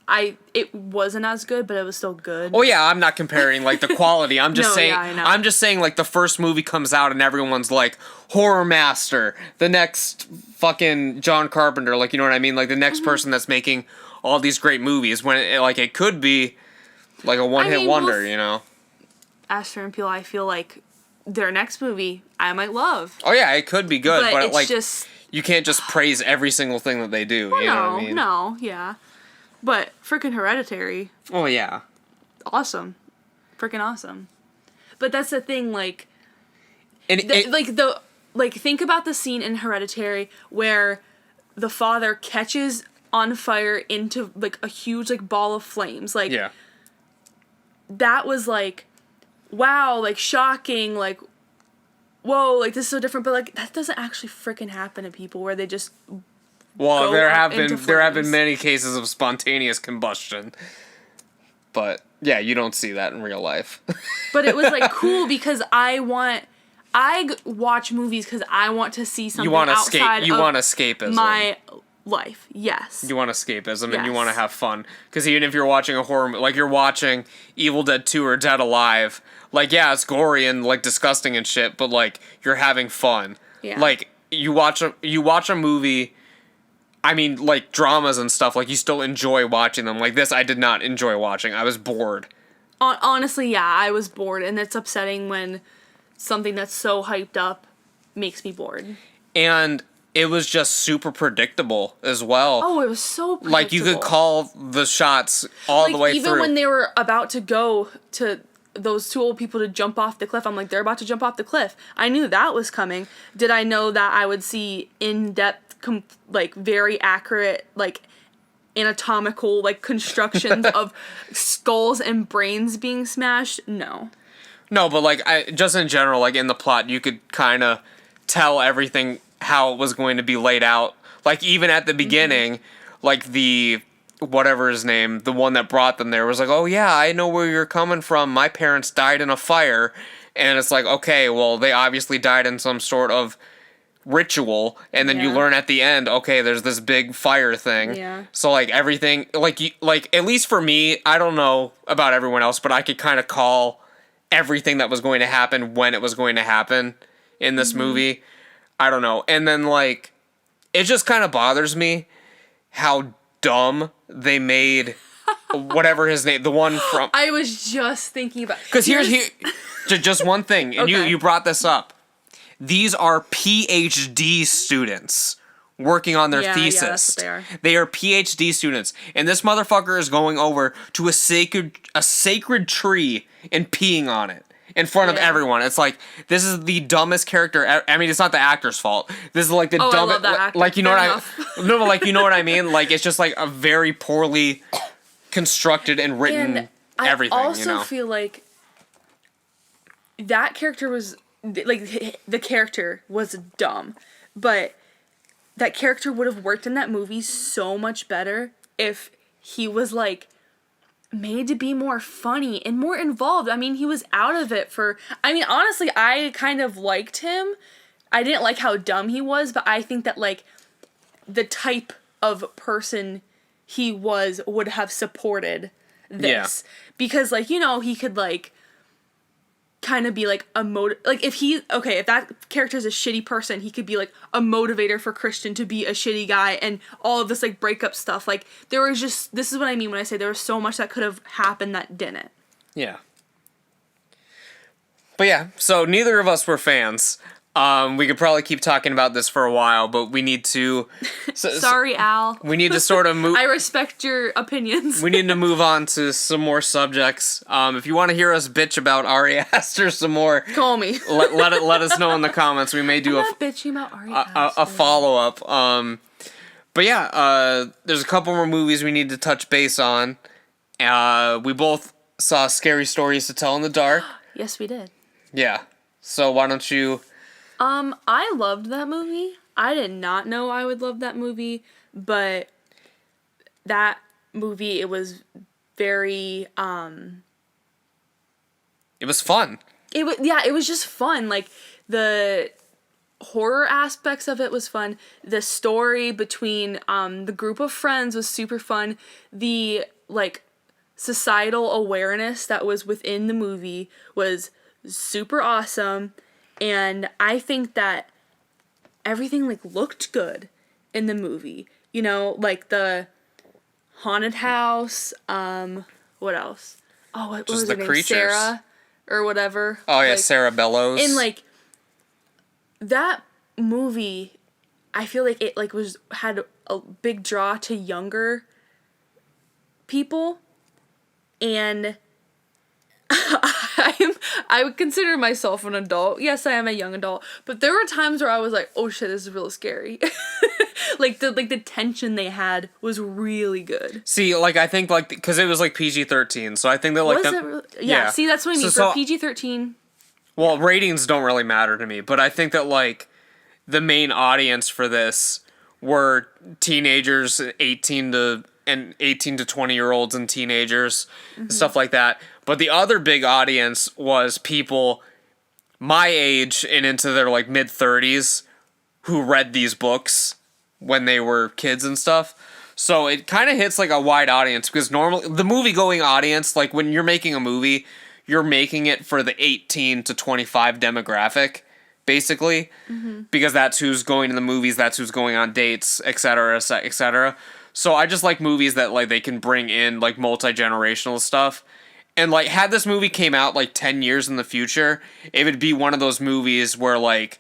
it wasn't as good, but it was still good. Oh yeah, I'm not comparing like the quality. I'm just No, saying yeah, I know. I'm just saying like the first movie comes out and everyone's like horror master, the next fucking John Carpenter, like you know what I mean? Like the next person that's making all these great movies when it could be like a one-hit wonder, you know. Aster and Peele, I feel like their next movie I might love. Oh yeah, it could be good, but it's like just you can't just praise every single thing that they do. Well, you know what I mean? No, yeah. But freaking Hereditary, Oh yeah. awesome, freaking awesome. But that's the thing, like, And think about the scene in Hereditary where the father catches on fire into like a huge like ball of flames, like yeah. that was like wow, like shocking, like whoa, like this is so different, but like that doesn't actually freaking happen to people where they just Well, go there have into been flames. many cases of spontaneous combustion. But yeah, you don't see that in real life. But it was like cool because watch movies because I want to see something You want outside escape. You of want escapism. my life. Yes. You want escapism and you want to Yes. have fun. Because even if you're watching a horror, like you're watching Evil Dead 2 or Dead Alive, like yeah, it's gory and like disgusting and shit, but like you're having fun. Yeah. Like you watch a movie. I mean, like dramas and stuff. Like you still enjoy watching them. Like this, I did not enjoy watching. I was bored. Honestly, yeah, I was bored, and it's upsetting when something that's so hyped up makes me bored. And it was just super predictable as well. Oh, it was so predictable. Like you could call the shots all the way even through. when they were about to go to those two old people to jump off the cliff, I'm like, they're about to jump off the cliff. I knew that was coming. Did I know that I would see in-depth, like very accurate, like anatomical, like constructions of skulls and brains being smashed? No. No, but like just in general, like in the plot, you could kind of tell everything how it was going to be laid out. Like even at the beginning, like the whatever his name, the one that brought them there was like, "Oh yeah, I know where you're coming from. My parents died in a fire." And it's like, "Okay, well, they obviously died in some sort of ritual." And then you Yeah. learn at the end, "Okay, there's this big fire thing." Yeah. So like everything, like at least for me, I don't know about everyone else, but I could kind of call everything that was going to happen when it was going to happen in this movie. I don't know. And then like it just kind of bothers me how dumb they made whatever his name, the one from. I was just thinking about... Because here's just one thing, and Okay. you brought this up. These are PhD students working on their Yeah, thesis. that's what they are. They are PhD students, and this motherfucker is going over to a sacred tree and peeing on it in front of Yeah. everyone. It's like this is the dumbest character. I mean, it's not the actor's fault. This is like the Oh, I dumbest. love that actor. Like you know Fair what enough. I no, but like you know what I mean. Like it's just like a very poorly constructed and written And I everything. also You know. feel like that character was like the character was dumb, but that character would have worked in that movie so much better if he was like made to be more funny and more involved. I mean, he was out of it for... I mean, honestly, I kind of liked him. I didn't like how dumb he was, but I think that like the type of person he was would have supported this. Because like, you know, he could like kind of be like a like if that character is a shitty person, he could be like a motivator for Christian to be a shitty guy and all of this like breakup stuff. Like there was just... this is what I mean when I say there was so much that could have happened that didn't. Yeah. But yeah, so neither of us were fans. We could probably keep talking about this for a while, but we need to... Sorry, Al. We need to sort of move... I respect your opinions. We need to move on to some more subjects. If you want to hear us bitch about Ari Aster some more, Call me. let us know in the comments. We may do I'm not bitching about Ari a Aster. follow-up. But yeah, there's a couple more movies we need to touch base on. We both saw Scary Stories to Tell in the Dark. Yes, we did. Yeah. So why don't you... I loved that movie. I did not know I would love that movie, but that movie, it was very, It was fun. it was just fun. Like, the horror aspects of it was fun. The story between, the group of friends was super fun. The, like, societal awareness that was within the movie was super awesome. And I think that everything like looked good in the movie. You know, like the haunted house, what else? Oh, what was the her name? creatures. Sarah or whatever. Oh yeah, Like, Sarah Bellows. and like that movie, I feel like it like had a big draw to younger people, and I would consider myself an adult. Yes, I am a young adult, but there were times where I was like, "Oh shit, this is real scary." Like the tension they had was really good. See, like I think like because it was like PG-13, so I think that like Was it really? Yeah. See, that's what I mean. For PG-13. Well, ratings don't really matter to me, but I think that like the main audience for this were teenagers, 18 to 20-year-olds and teenagers, and stuff like that. But the other big audience was people my age and into their like mid 30s who read these books when they were kids and stuff. So it kind of hits like a wide audience because normally the movie going audience, like when you're making a movie, you're making it for the 18 to 25 demographic, basically, because that's who's going to the movies, that's who's going on dates, etc., etc. So I just like movies that like they can bring in like multi-generational stuff. And like had this movie came out like 10 years in the future, it would be one of those movies where like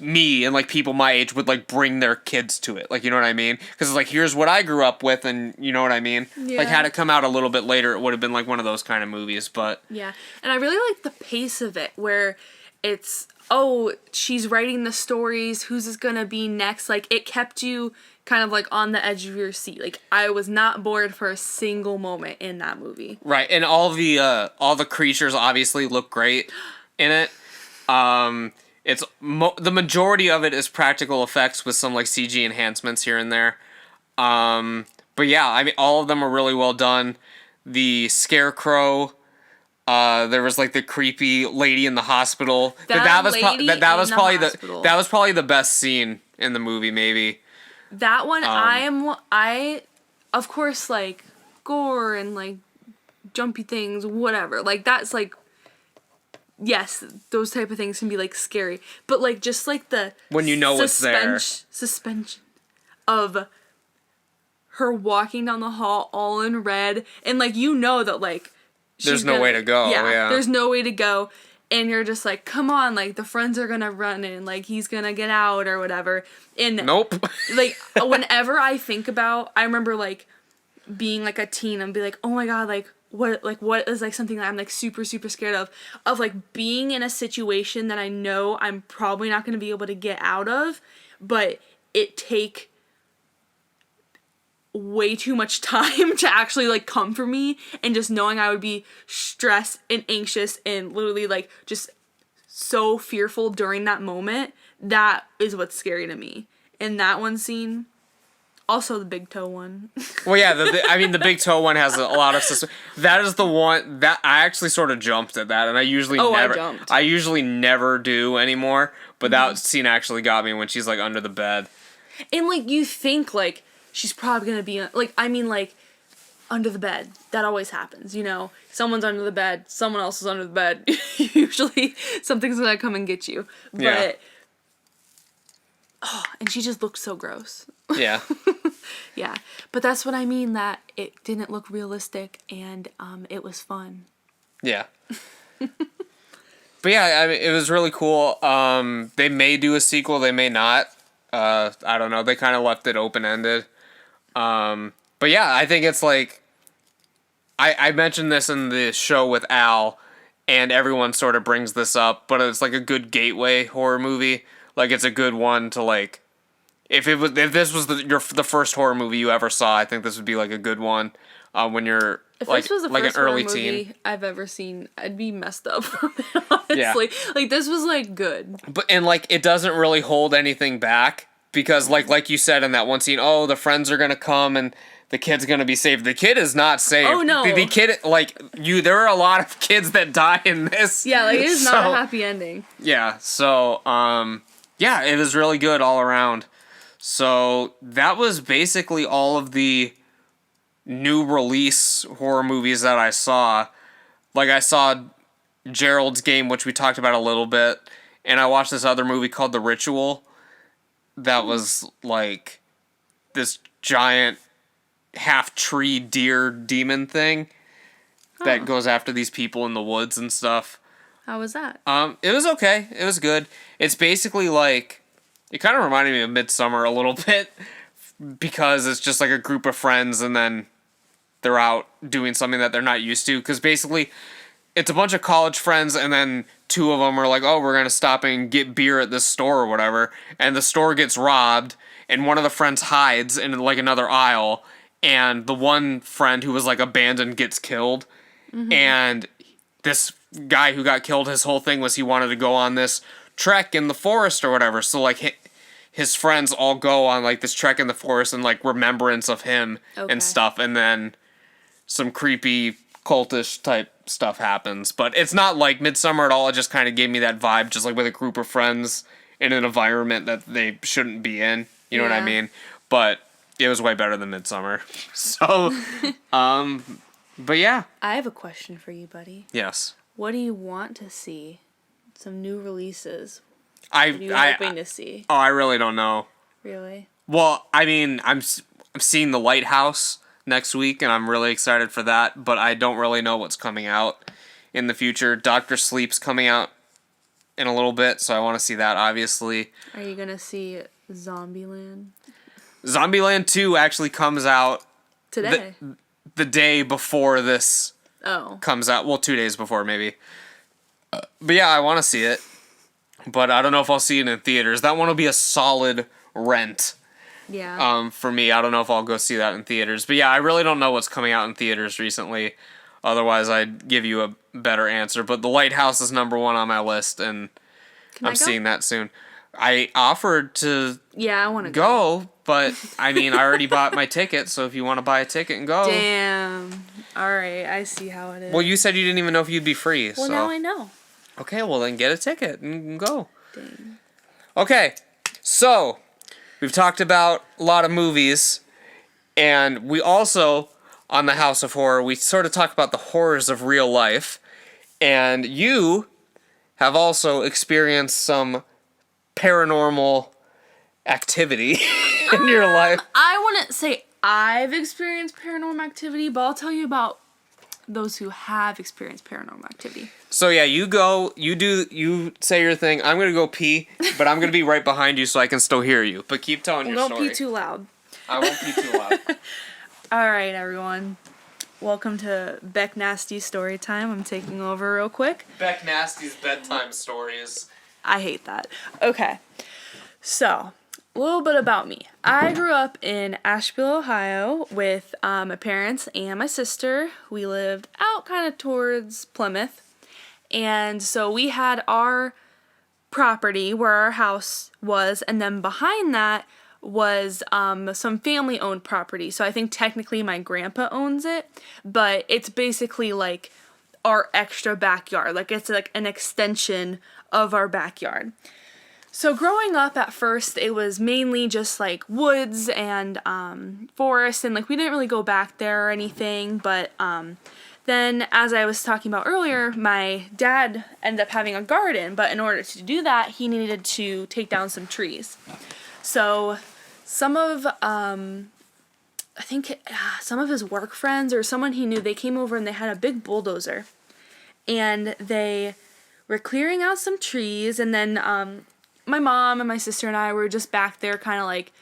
me and like people my age would like bring their kids to it, like, you know what I mean? Because it's like, here's what I grew up with, and you know what I mean? Yeah. Like had it come out a little bit later, it would have been like one of those kind of movies. But yeah, and I really like the pace of it where it's, oh, she's writing the stories, who's this gonna be next? Like it kept you kind of like on the edge of your seat. Like I was not bored for a single moment in that movie. right, and all the creatures obviously look great in it. It's the majority of it is practical effects with some like CG enhancements here and there. But yeah, I mean all of them are really well done. The scarecrow, there was like the creepy lady in the hospital. That was probably the best scene in the movie, maybe. That one, I of course like gore and like jumpy things, whatever. Like that's like, yes, those type of things can be like scary, but like just like the when you know it's there, suspension of her walking down the hall all in red, and like you know that like there's no way to go. Yeah, there's no way to go, and you're just like, come on, like the friends are gonna run in, like he's gonna get out or whatever. And nope. Like whenever I think about, I remember like being like a teen and be like, oh my god, like what is like something that I'm like super super scared of like being in a situation that I know I'm probably not going to be able to get out of, but it take way too much time to actually like come for me, and just knowing I would be stressed and anxious and literally like just so fearful during that moment, that is what's scary to me. And that one scene, also the big toe one. Well, yeah, I mean the big toe one has a lot of that is the one that I actually sort of jumped at that, and I usually I usually never do anymore, but that scene actually got me when she's like under the bed. And like you think like she's probably gonna be like, I mean like under the bed. That always happens, you know. Someone's under the bed, someone else is under the bed. Usually something's gonna come and get you. But yeah. Oh, and she just looked so gross. Yeah. Yeah, but that's what I mean, that it didn't look realistic, and it was fun. Yeah. But yeah, I mean, it was really cool. They may do a sequel, they may not. I don't know. They kind of left it open-ended. But yeah, I think it's like, I mentioned this in the show with Al, and everyone sort of brings this up, but it's like a good gateway horror movie. Like it's a good one to like, if this was the first horror movie you ever saw, I think this would be like a good one when you're if like, this was the like first an early horror movie teen. I've ever seen, I'd be messed up from it, honestly. Yeah. Like this was like good. But and like it doesn't really hold anything back because like you said in that one scene, oh, the friends are gonna come and the kid's gonna be saved. The kid is not saved. Oh no. The kid, like there are a lot of kids that die in this. Yeah, like it is not a happy ending. Yeah, so yeah, it was really good all around. So that was basically all of the new release horror movies that I saw. Like I saw Gerald's Game, which we talked about a little bit, and I watched this other movie called The Ritual that was like this giant half-tree deer demon thing that goes after these people in the woods and stuff. How was that? It was okay. It was good. It's basically like, it kind of reminded me of Midsummer a little bit because it's just like a group of friends and then they're out doing something that they're not used to. Because basically, it's a bunch of college friends, and then two of them are like, oh, we're going to stop and get beer at this store or whatever. And the store gets robbed, and one of the friends hides in like another aisle, and the one friend who was like abandoned gets killed. And this guy who got killed, his whole thing was he wanted to go on this trek in the forest or whatever. So like his friends all go on like this trek in the forest and like remembrance of him and stuff. And then some creepy cultish type stuff happens. But it's not like Midsummer at all. It just kind of gave me that vibe, just like with a group of friends in an environment that they shouldn't be in. You know what I mean? But it was way better than Midsummer. So, but yeah. I have a question for you, buddy. Yes. What do you want to see? Some new releases. What are you hoping to see? Oh, I really don't know. Really? Well, I mean, I'm seeing The Lighthouse next week, and I'm really excited for that, but I don't really know what's coming out in the future. Doctor Sleep's coming out in a little bit, so I want to see that, obviously. Are you going to see Zombieland? Zombieland 2 actually comes out Today. The day before this Oh. comes out. Well, 2 days before, maybe. But yeah, I want to see it. But I don't know if I'll see it in theaters. That one will be a solid rent. Yeah. For me, I don't know if I'll go see that in theaters. But yeah, I really don't know what's coming out in theaters recently. Otherwise, I'd give you a better answer. But The Lighthouse is number one on my list, and I'm seeing that soon. I offered to I want to go, but I mean, I already bought my ticket, so if you want to buy a ticket and go. Damn. All right, I see how it is. Well, you said you didn't even know if you'd be free. Well, so. now I know. Okay, well then get a ticket and go. Dang. Okay, so we've talked about a lot of movies, and we also, on the House of Horror, we sort of talk about the horrors of real life, and you have also experienced some paranormal activity in your life. I wouldn't say I've experienced paranormal activity, but I'll tell you about those who have experienced paranormal activity. So yeah, you say your thing. I'm gonna go pee, but I'm gonna be right behind you so I can still hear you. But keep telling your story. Don't pee too loud. I won't pee too loud. All right, everyone. Welcome to Beck Nasty's story time. I'm taking over real quick. Beck Nasty's bedtime stories. I hate that. Okay. So, a little bit about me. I grew up in Asheville, Ohio with my parents and my sister. We lived out kind of towards Plymouth. And so we had our property where our house was, and then behind that was some family-owned property. So I think technically my grandpa owns it, but it's basically like our extra backyard. Like it's like an extension of our backyard. So growing up at first, it was mainly just like woods and forest, and like we didn't really go back there or anything. But then, as I was talking about earlier, my dad ended up having a garden, but in order to do that, he needed to take down some trees. So some of I think some of his work friends or someone he knew, they came over and they had a big bulldozer, and they were clearing out some trees, and then my mom and my sister and I were just back there kind of like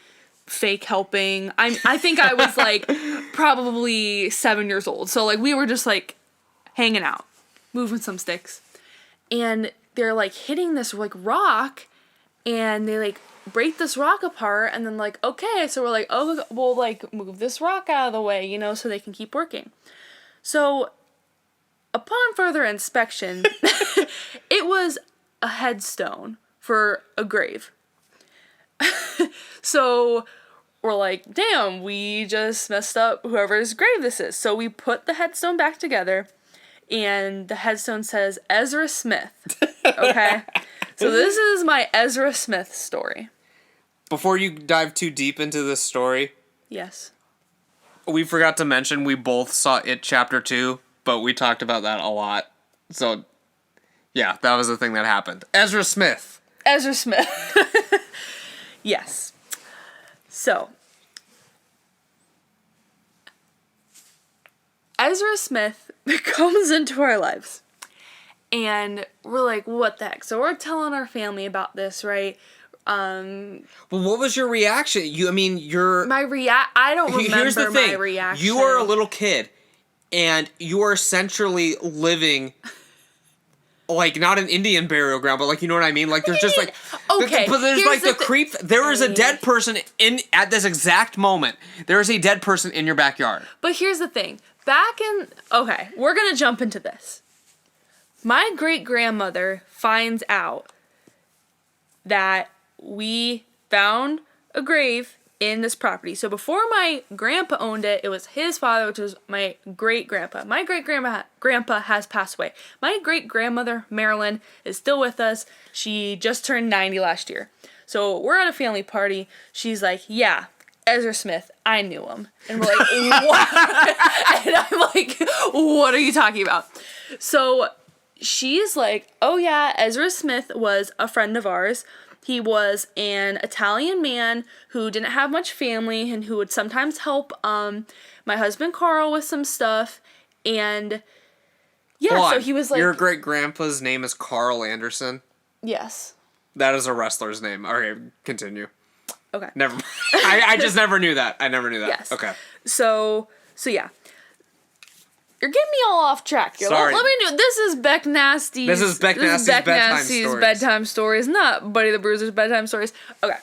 fake helping. I think I was like probably 7 years old. So like we were just like hanging out, moving some sticks. And they're like hitting this like rock, and they like break this rock apart, and then like, okay, so we're like, oh, we'll like move this rock out of the way, you know, so they can keep working. So upon further inspection, it was a headstone for a grave. So we're like, damn, we just messed up whoever's grave this is. So we put the headstone back together, and the headstone says Ezra Smith. Okay? So this is my Ezra Smith story. Before you dive too deep into this story, Yes. we forgot to mention we both saw It Chapter 2, but we talked about that a lot. So, yeah, that was the thing that happened. Ezra Smith. Ezra Smith. Yes. So, Ezra Smith comes into our lives, and we're like, what the heck? So we're telling our family about this, right? Well, what was your reaction? I don't remember here's the thing. my reaction. You are a little kid, and you are essentially living like not an Indian burial ground, but like, you know what I mean? Like there's just like okay, but there's here's like the the creep. There is a dead person at this exact moment. There is a dead person in your backyard. But here's the thing. Okay, we're gonna jump into this. My great-grandmother finds out that we found a grave in this property. So before my grandpa owned it, it was his father, which was my great-grandpa. My great-grandpa has passed away. My great-grandmother, Marilyn, is still with us. She just turned 90 last year. So we're at a family party. She's like, yeah, Ezra Smith, I knew him. And we're like, what? And I'm like, what are you talking about? So she's like, oh yeah, Ezra Smith was a friend of ours. He was an Italian man who didn't have much family and who would sometimes help my husband Carl with some stuff. And yeah, so he was like... Your great-grandpa's name is Carl Anderson? Yes. That is a wrestler's name. Okay, continue. Okay. Never mind. I just never knew that. I never knew that. Yes. Okay. So yeah. You're getting me all off track here. Sorry. Let me do. This is Beck Nasty's. This is Beck Nasty's bedtime stories, not Buddy the Bruiser's bedtime stories. Okay.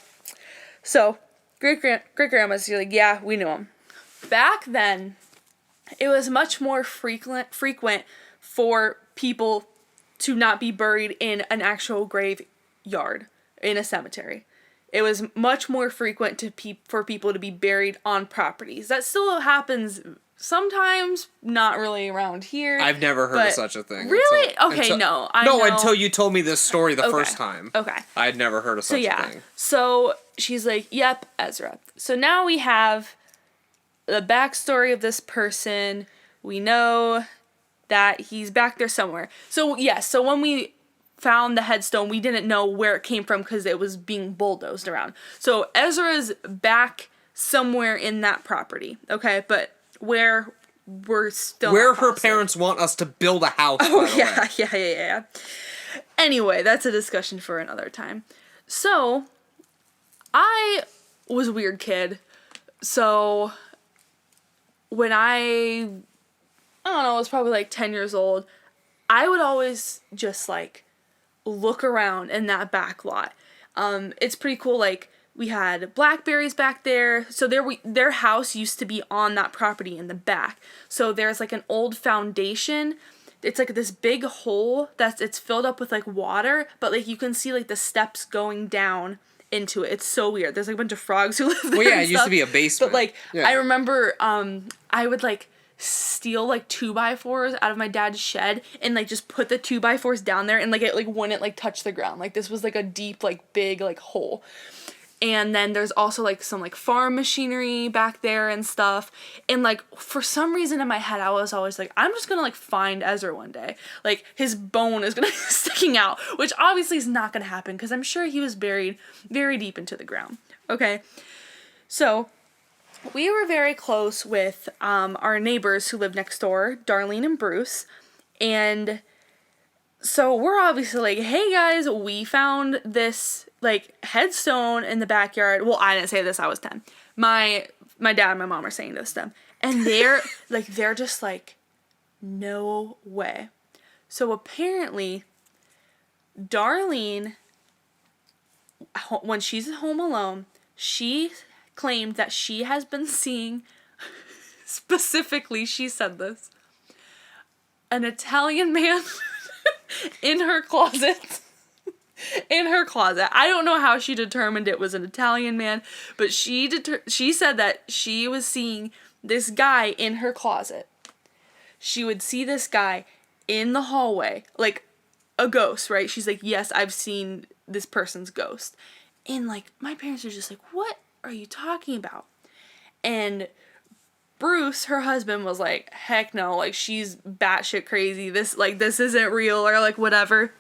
So, great grandma's like, yeah, we knew him. Back then, it was much more frequent for people to not be buried in an actual graveyard in a cemetery. It was much more frequent for people to be buried on properties. That still happens sometimes, not really around here. I've never heard of such a thing. Really? I know. Until you told me this story the first time. Okay. I had never heard of such a thing. So she's like, yep, Ezra. So now we have the backstory of this person. We know that he's back there somewhere. So, yes, so when we found the headstone, we didn't know where it came from because it was being bulldozed around. So Ezra's back somewhere in that property, okay? But where we're still where her parents want us to build a house. Oh, yeah. Anyway, that's a discussion for another time. So, I was a weird kid. So, when I don't know, I was probably like 10 years old, I would always just like look around in that back lot. It's pretty cool, like, we had blackberries back there. So their house used to be on that property in the back. So there's like an old foundation. It's like this big hole it's filled up with like water, but like you can see like the steps going down into it. It's so weird. There's like a bunch of frogs who live there. Well, yeah, it used to be a basement. But like, yeah. I remember I would like steal like 2x4s out of my dad's shed and like just put the 2x4s down there and like it like wouldn't like touch the ground. Like this was like a deep like big like hole. And then there's also, like, some, like, farm machinery back there and stuff. And, like, for some reason in my head, I was always like, I'm just gonna, like, find Ezra one day. Like, his bone is gonna be sticking out. Which obviously is not gonna happen, because I'm sure he was buried very deep into the ground. Okay? So, we were very close with our neighbors who lived next door, Darlene and Bruce. And so we're obviously like, hey guys, we found this like headstone in the backyard. Well, I didn't say this, I was 10. My dad and my mom are saying this to them. And they're just like, no way. So apparently, Darlene, when she's at home alone, she claimed that she has been seeing, specifically, she said this, an Italian man in her closet. In her closet. I don't know how she determined it was an Italian man, but she said that she was seeing this guy in her closet. She would see this guy in the hallway, like a ghost, right? She's like, yes, I've seen this person's ghost. And like, my parents are just like, what are you talking about? And Bruce, her husband, was like, heck no, like, she's batshit crazy. This isn't real, or like, whatever.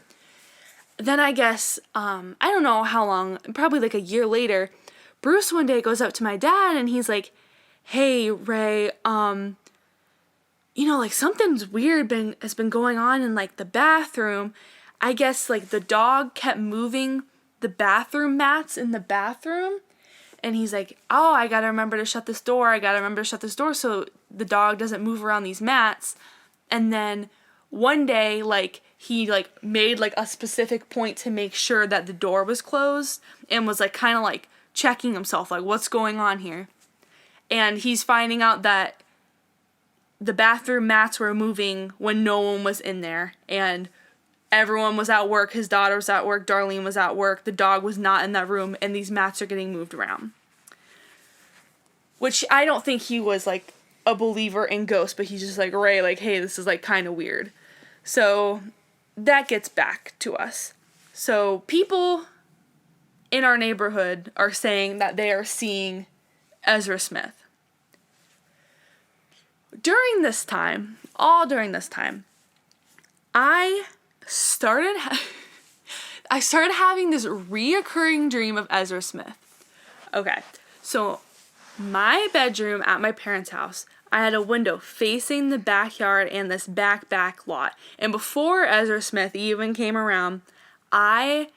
Then I guess, I don't know how long, probably like a year later, Bruce one day goes up to my dad and he's like, hey, Ray, like something's weird has been going on in like the bathroom. I guess like the dog kept moving the bathroom mats in the bathroom. And he's like, oh, I gotta remember to shut this door. so the dog doesn't move around these mats. And then one day, like, he, like, made, like, a specific point to make sure that the door was closed and was, like, kind of, like, checking himself, like, what's going on here? And he's finding out that the bathroom mats were moving when no one was in there, and everyone was at work. His daughter was at work, Darlene was at work, the dog was not in that room, and these mats are getting moved around. Which I don't think he was, like, a believer in ghosts, but he's just like, Ray, like, hey, this is, like, kind of weird. So that gets back to us. So people in our neighborhood are saying that they are seeing Ezra Smith. During this time, I started having this reoccurring dream of Ezra Smith. Okay, so my bedroom at my parents' house, I had a window facing the backyard and this back lot. And before Ezra Smith even came around, I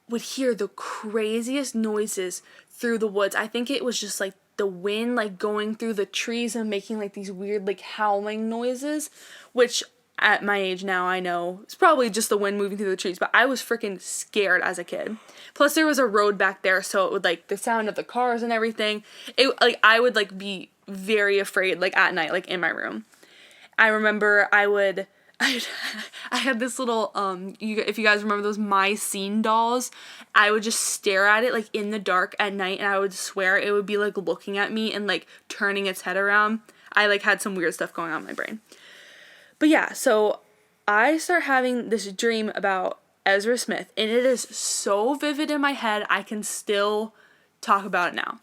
would hear the craziest noises through the woods. I think it was just like the wind, like, going through the trees and making, like, these weird, like, howling noises, which at my age now I know it's probably just the wind moving through the trees, but I was freaking scared as a kid. Plus there was a road back there, so it would, like, the sound of the cars and everything, it, like, I would, like, be very afraid, like, at night, like, in my room. I remember I had this little, if you guys remember those My Scene dolls, I would just stare at it, like, in the dark at night, and I would swear it would be, like, looking at me and, like, turning its head around. I, like, had some weird stuff going on in my brain. But yeah, so I start having this dream about Ezra Smith, and it is so vivid in my head, I can still talk about it now.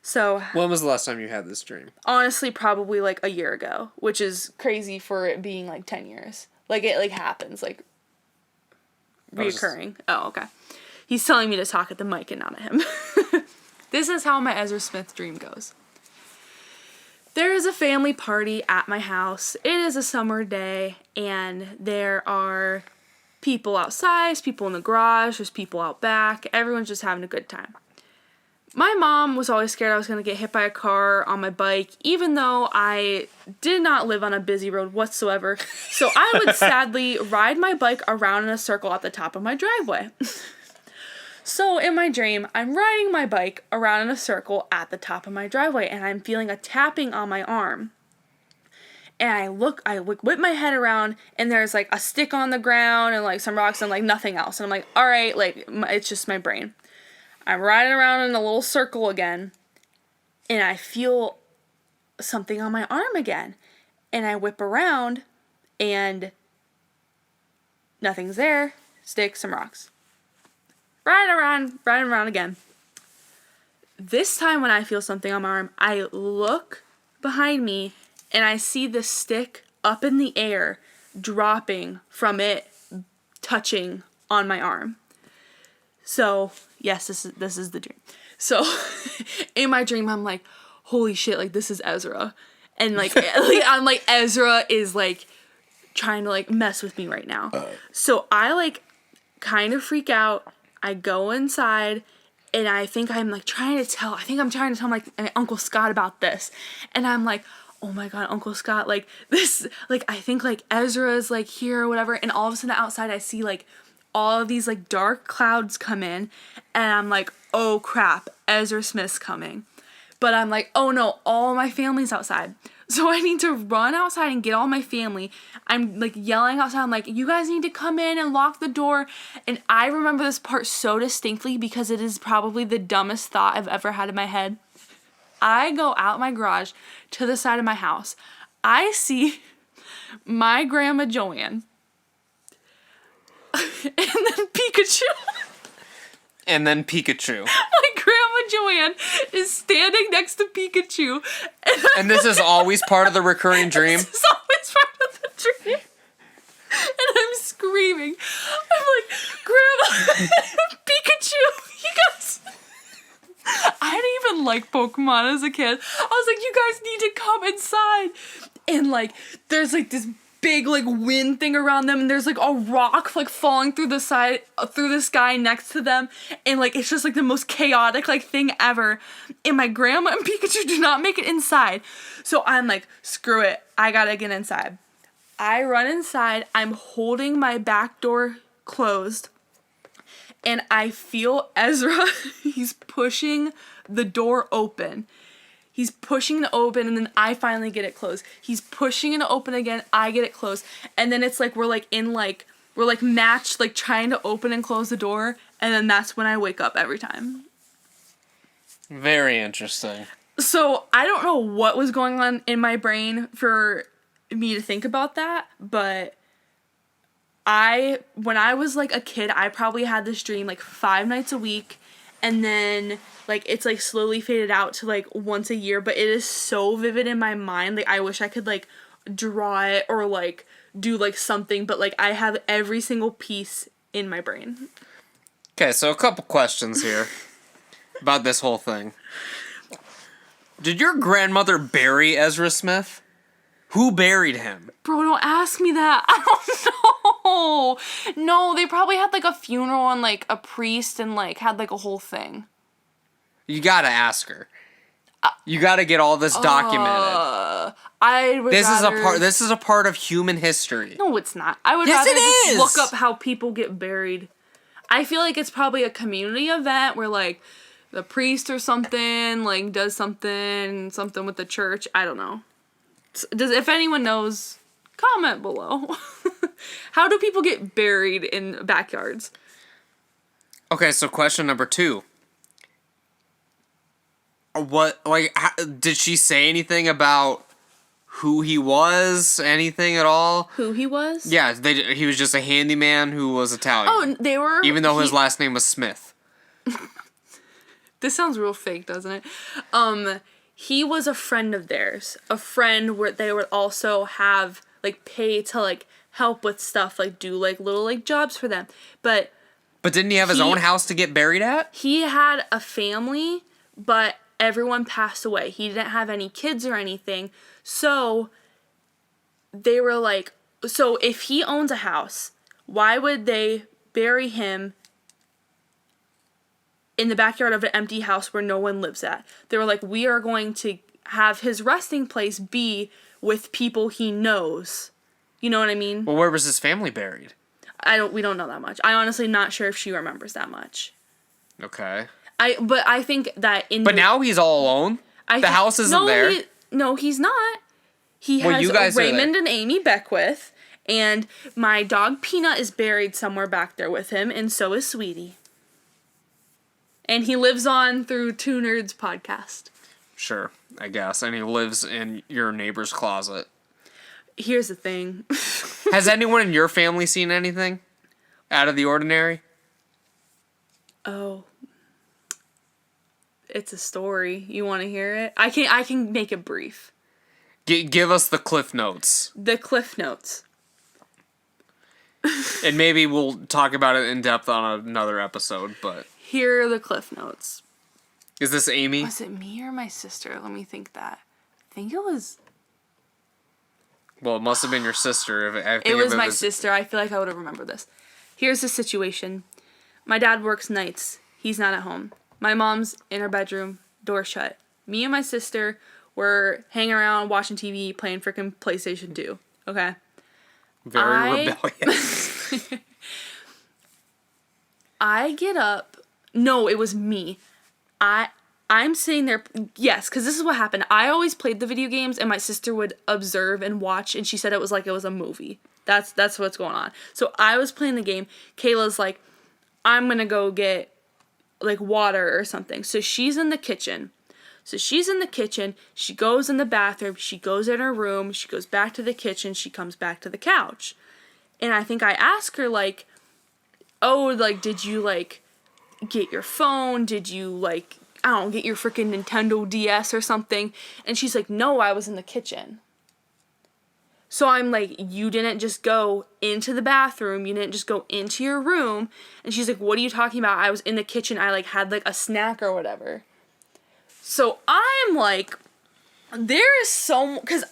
So when was the last time you had this dream? Honestly, probably, like, a year ago, which is crazy for it being, like, 10 years. Like, it, like, happens, like, reoccurring. Oh, okay. He's telling me to talk at the mic and not at him. This is how my Ezra Smith dream goes. There is a family party at my house. It is a summer day, and there are people outside, there's people in the garage, there's people out back. Everyone's just having a good time. My mom was always scared I was going to get hit by a car on my bike, even though I did not live on a busy road whatsoever. So I would sadly ride my bike around in a circle at the top of my driveway. So in my dream, I'm riding my bike around in a circle at the top of my driveway, and I'm feeling a tapping on my arm. And I whip my head around, and there's, like, a stick on the ground and, like, some rocks and, like, nothing else. And I'm like, all right, like, it's just my brain. I'm riding around in a little circle again, and I feel something on my arm again. And I whip around, and nothing's there. Stick, some rocks. Riding around again. This time when I feel something on my arm, I look behind me, and I see the stick up in the air, dropping from it, touching on my arm. So, yes, this is the dream. So, in my dream, I'm like, holy shit, like, this is Ezra. And, like, I'm like, Ezra is, like, trying to, like, mess with me right now. So, I, like, kind of freak out. I go inside, and I think I'm, like, trying to tell my Uncle Scott about this. And I'm like, oh my god, Uncle Scott, like, this, like, I think, like, Ezra's, like, here or whatever. And all of a sudden outside, I see, like, all of these, like, dark clouds come in, and I'm like, oh crap, Ezra Smith's coming. But I'm like, oh no, all my family's outside. So I need to run outside and get all my family. I'm, like, yelling outside. I'm like, you guys need to come in and lock the door. And I remember this part so distinctly because it is probably the dumbest thought I've ever had in my head. I go out my garage to the side of my house. I see my grandma Joanne. And then Pikachu. And then Pikachu. My grandma Joanne is standing next to Pikachu. And this is always part of the recurring dream? This is always part of the dream. And I'm screaming. I'm like, Grandma, Pikachu, you guys. I didn't even like Pokemon as a kid. I was like, you guys need to come inside. And, like, there's, like, this big, like, wind thing around them, and there's, like, a rock, like, falling through the sky next to them, and, like, it's just, like, the most chaotic, like, thing ever. And my grandma and Pikachu do not make it inside. So I'm like, screw it, I gotta get inside. I run inside. I'm holding my back door closed. And I feel Ezra. He's pushing the door open. He's pushing it open, and then I finally get it closed. He's pushing it open again. I get it closed. And then it's like we're matched, like trying to open and close the door. And then that's when I wake up every time. Very interesting. So I don't know what was going on in my brain for me to think about that, but when I was like a kid, I probably had this dream like 5 nights a week, and then like it's like slowly faded out to like once a year, but it is so vivid in my mind. Like I wish I could like draw it or like do like something, but like I have every single piece in my brain. Okay, so a couple questions here about this whole thing. Did your grandmother bury Ezra Smith? Who buried him? Bro, don't ask me that. I don't know. No, they probably had like a funeral and like a priest and like had like a whole thing. You gotta ask her. You gotta get all this documented. This is a part of human history. No, it's not. I would rather just look up how people get buried. I feel like it's probably a community event where like the priest or something like does something with the church. I don't know. If anyone knows, comment below. How do people get buried in backyards? Okay, so question number 2. Did she say anything about who he was? Anything at all? Who he was? Yeah, he was just a handyman who was Italian. Oh, even though his last name was Smith. This sounds real fake, doesn't it? He was a friend of theirs. A friend where they would also have, like, pay to, like, help with stuff, like, do, like, little, like, jobs for them. But didn't he have his own house to get buried at? He had a family, but everyone passed away. He didn't have any kids or anything. So, they were like, so if he owns a house, why would they bury him in the backyard of an empty house where no one lives at? They were like, we are going to have his resting place be with people he knows. You know what I mean? Well, where was his family buried? We don't know that much. I honestly not sure if she remembers that much. Okay. But I think that But now he's all alone? The house isn't there? No, he's not. He has Raymond and Amy Beckwith, and my dog Peanut is buried somewhere back there with him, and so is Sweetie. And he lives on through Two Nerds podcast. Sure, I guess. And he lives in your neighbor's closet. Here's the thing. Has anyone in your family seen anything out of the ordinary? Oh. It's a story. You want to hear it? I can make it brief. Give us the Cliff Notes. The Cliff Notes. And maybe we'll talk about it in depth on another episode, but... Here are the Cliff Notes. Is this Amy? Was it me or my sister? Let me think that. I think it was... Well, it must have been your sister. It was my sister. I feel like I would have remembered this. Here's the situation. My dad works nights. He's not at home. My mom's in her bedroom, door shut. Me and my sister were hanging around, watching TV, playing freaking PlayStation 2. Okay? Very rebellious. I get up. No, it was me. I'm sitting there. Yes, because this is what happened. I always played the video games, and my sister would observe and watch, and she said it was like it was a movie. That's what's going on. So I was playing the game. Kayla's like, I'm going to go get, like, water or something. So she's in the kitchen. She goes in the bathroom. She goes in her room. She goes back to the kitchen. She comes back to the couch. And I think I asked her, like, oh, like, did you, like, get your phone? Did you, like, I don't know, get your freaking Nintendo DS or something? And she's like, no, I was in the kitchen. So I'm like, you didn't just go into the bathroom. You didn't just go into your room. And she's like, what are you talking about? I was in the kitchen. I, like, had, like, a snack or whatever. So I'm like, there is so... Because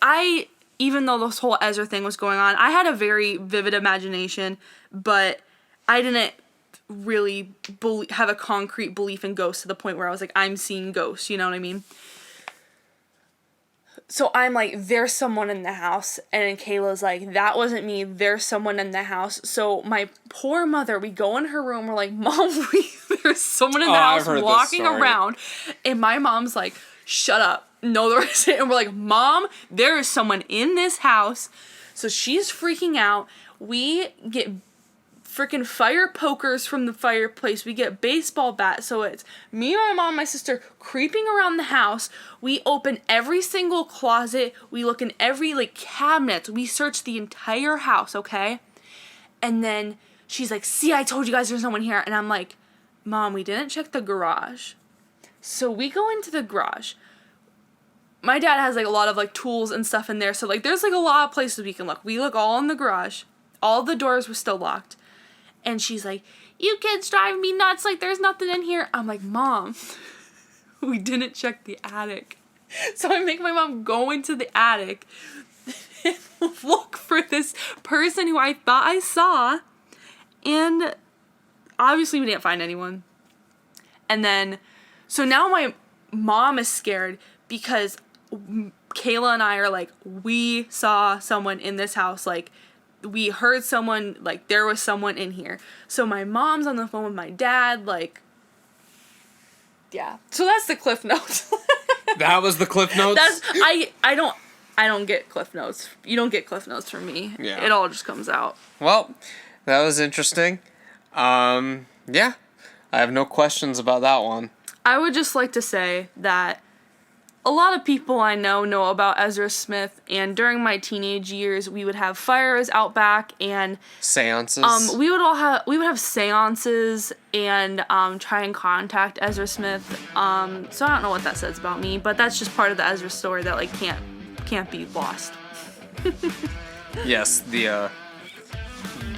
even though this whole Ezra thing was going on, I had a very vivid imagination, but I didn't really have a concrete belief in ghosts to the point where I was like, I'm seeing ghosts, you know what I mean? So I'm like, there's someone in the house. And then Kayla's like, that wasn't me. There's someone in the house. So my poor mother, we go in her room. We're like, Mom, there's someone in the house walking around. And my mom's like, shut up. No, there isn't. And we're like, Mom, there is someone in this house. So she's freaking out. We get freaking fire pokers from the fireplace. We get baseball bats. So it's me, my mom, my sister creeping around the house. We open every single closet. We look in every cabinet. We search the entire house, okay? And then she's like, see, I told you guys there's no one here. And I'm like, Mom, we didn't check the garage. So we go into the garage. My dad has a lot of tools and stuff in there. So there's a lot of places we can look. We look all in the garage. All the doors were still locked. And she's like, you kids drive me nuts. There's nothing in here. I'm like, Mom, we didn't check the attic. So I make my mom go into the attic and look for this person who I thought I saw. And obviously we didn't find anyone. And then, so now my mom is scared because Kayla and I are like, we saw someone in this house. We heard someone, there was someone in here. So my mom's on the phone with my dad, yeah. So that's the Cliff Notes. That was the Cliff Notes? I don't get Cliff Notes. You don't get Cliff Notes from me. Yeah. It all just comes out. Well, that was interesting. Yeah. I have no questions about that one. I would just like to say that a lot of people I know about Ezra Smith, and during my teenage years, we would have fires out back, and seances. We would have seances and try and contact Ezra Smith. So I don't know what that says about me, but that's just part of the Ezra story that can't be lost. Yes, and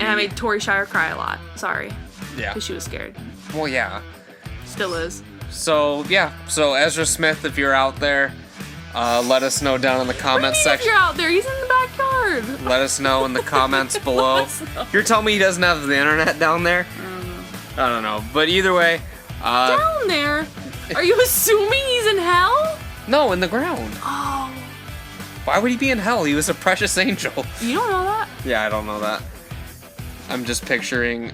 I made Tori Shire cry a lot. Sorry. Yeah. Because she was scared. Well, yeah. Still is. So, yeah. So, Ezra Smith, if you're out there, let us know down in the comments section. If you're out there, he's in the backyard. Let us know in the comments below. You're telling me he doesn't have the internet down there? I don't know. But either way. Down there? Are you assuming he's in hell? No, in the ground. Oh. Why would he be in hell? He was a precious angel. You don't know that? Yeah, I don't know that. I'm just picturing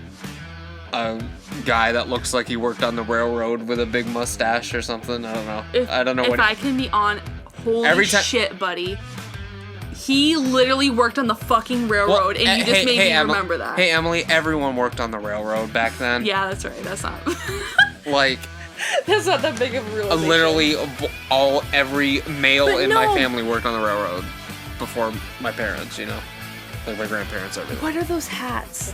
a guy that looks like he worked on the railroad with a big mustache or something. I don't know. I don't know what. If I can be on, holy shit, buddy. He literally worked on the fucking railroad, and you just made me remember that. Hey, Emily, everyone worked on the railroad back then. Yeah, that's right. That's not. That's not that big of a realization. Literally, every male in my family worked on the railroad before my parents, my grandparents, everything. What are those hats?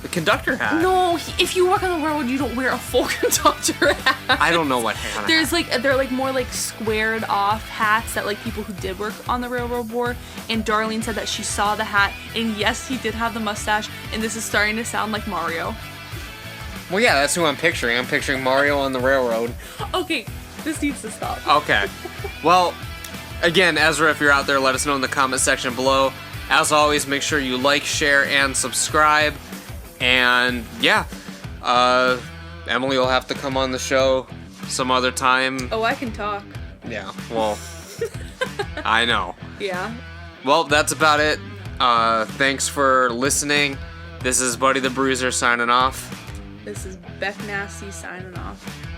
The conductor hat. No, if you work on the railroad, you don't wear a full conductor hat. I don't know what hat. They're more squared off hats that people who did work on the railroad wore. And Darlene said that she saw the hat, and yes, he did have the mustache. And this is starting to sound like Mario. Well, yeah, that's who I'm picturing. I'm picturing Mario on the railroad. Okay, this needs to stop. Okay. Well, again, Ezra, if you're out there, let us know in the comment section below. As always, make sure you like, share, and subscribe. And yeah, Emily will have to come on the show some other time. Oh, I can talk. Yeah, well, I know. Yeah. Well, that's about it. Thanks for listening. This is Buddy the Bruiser signing off. This is Beck Nasty signing off.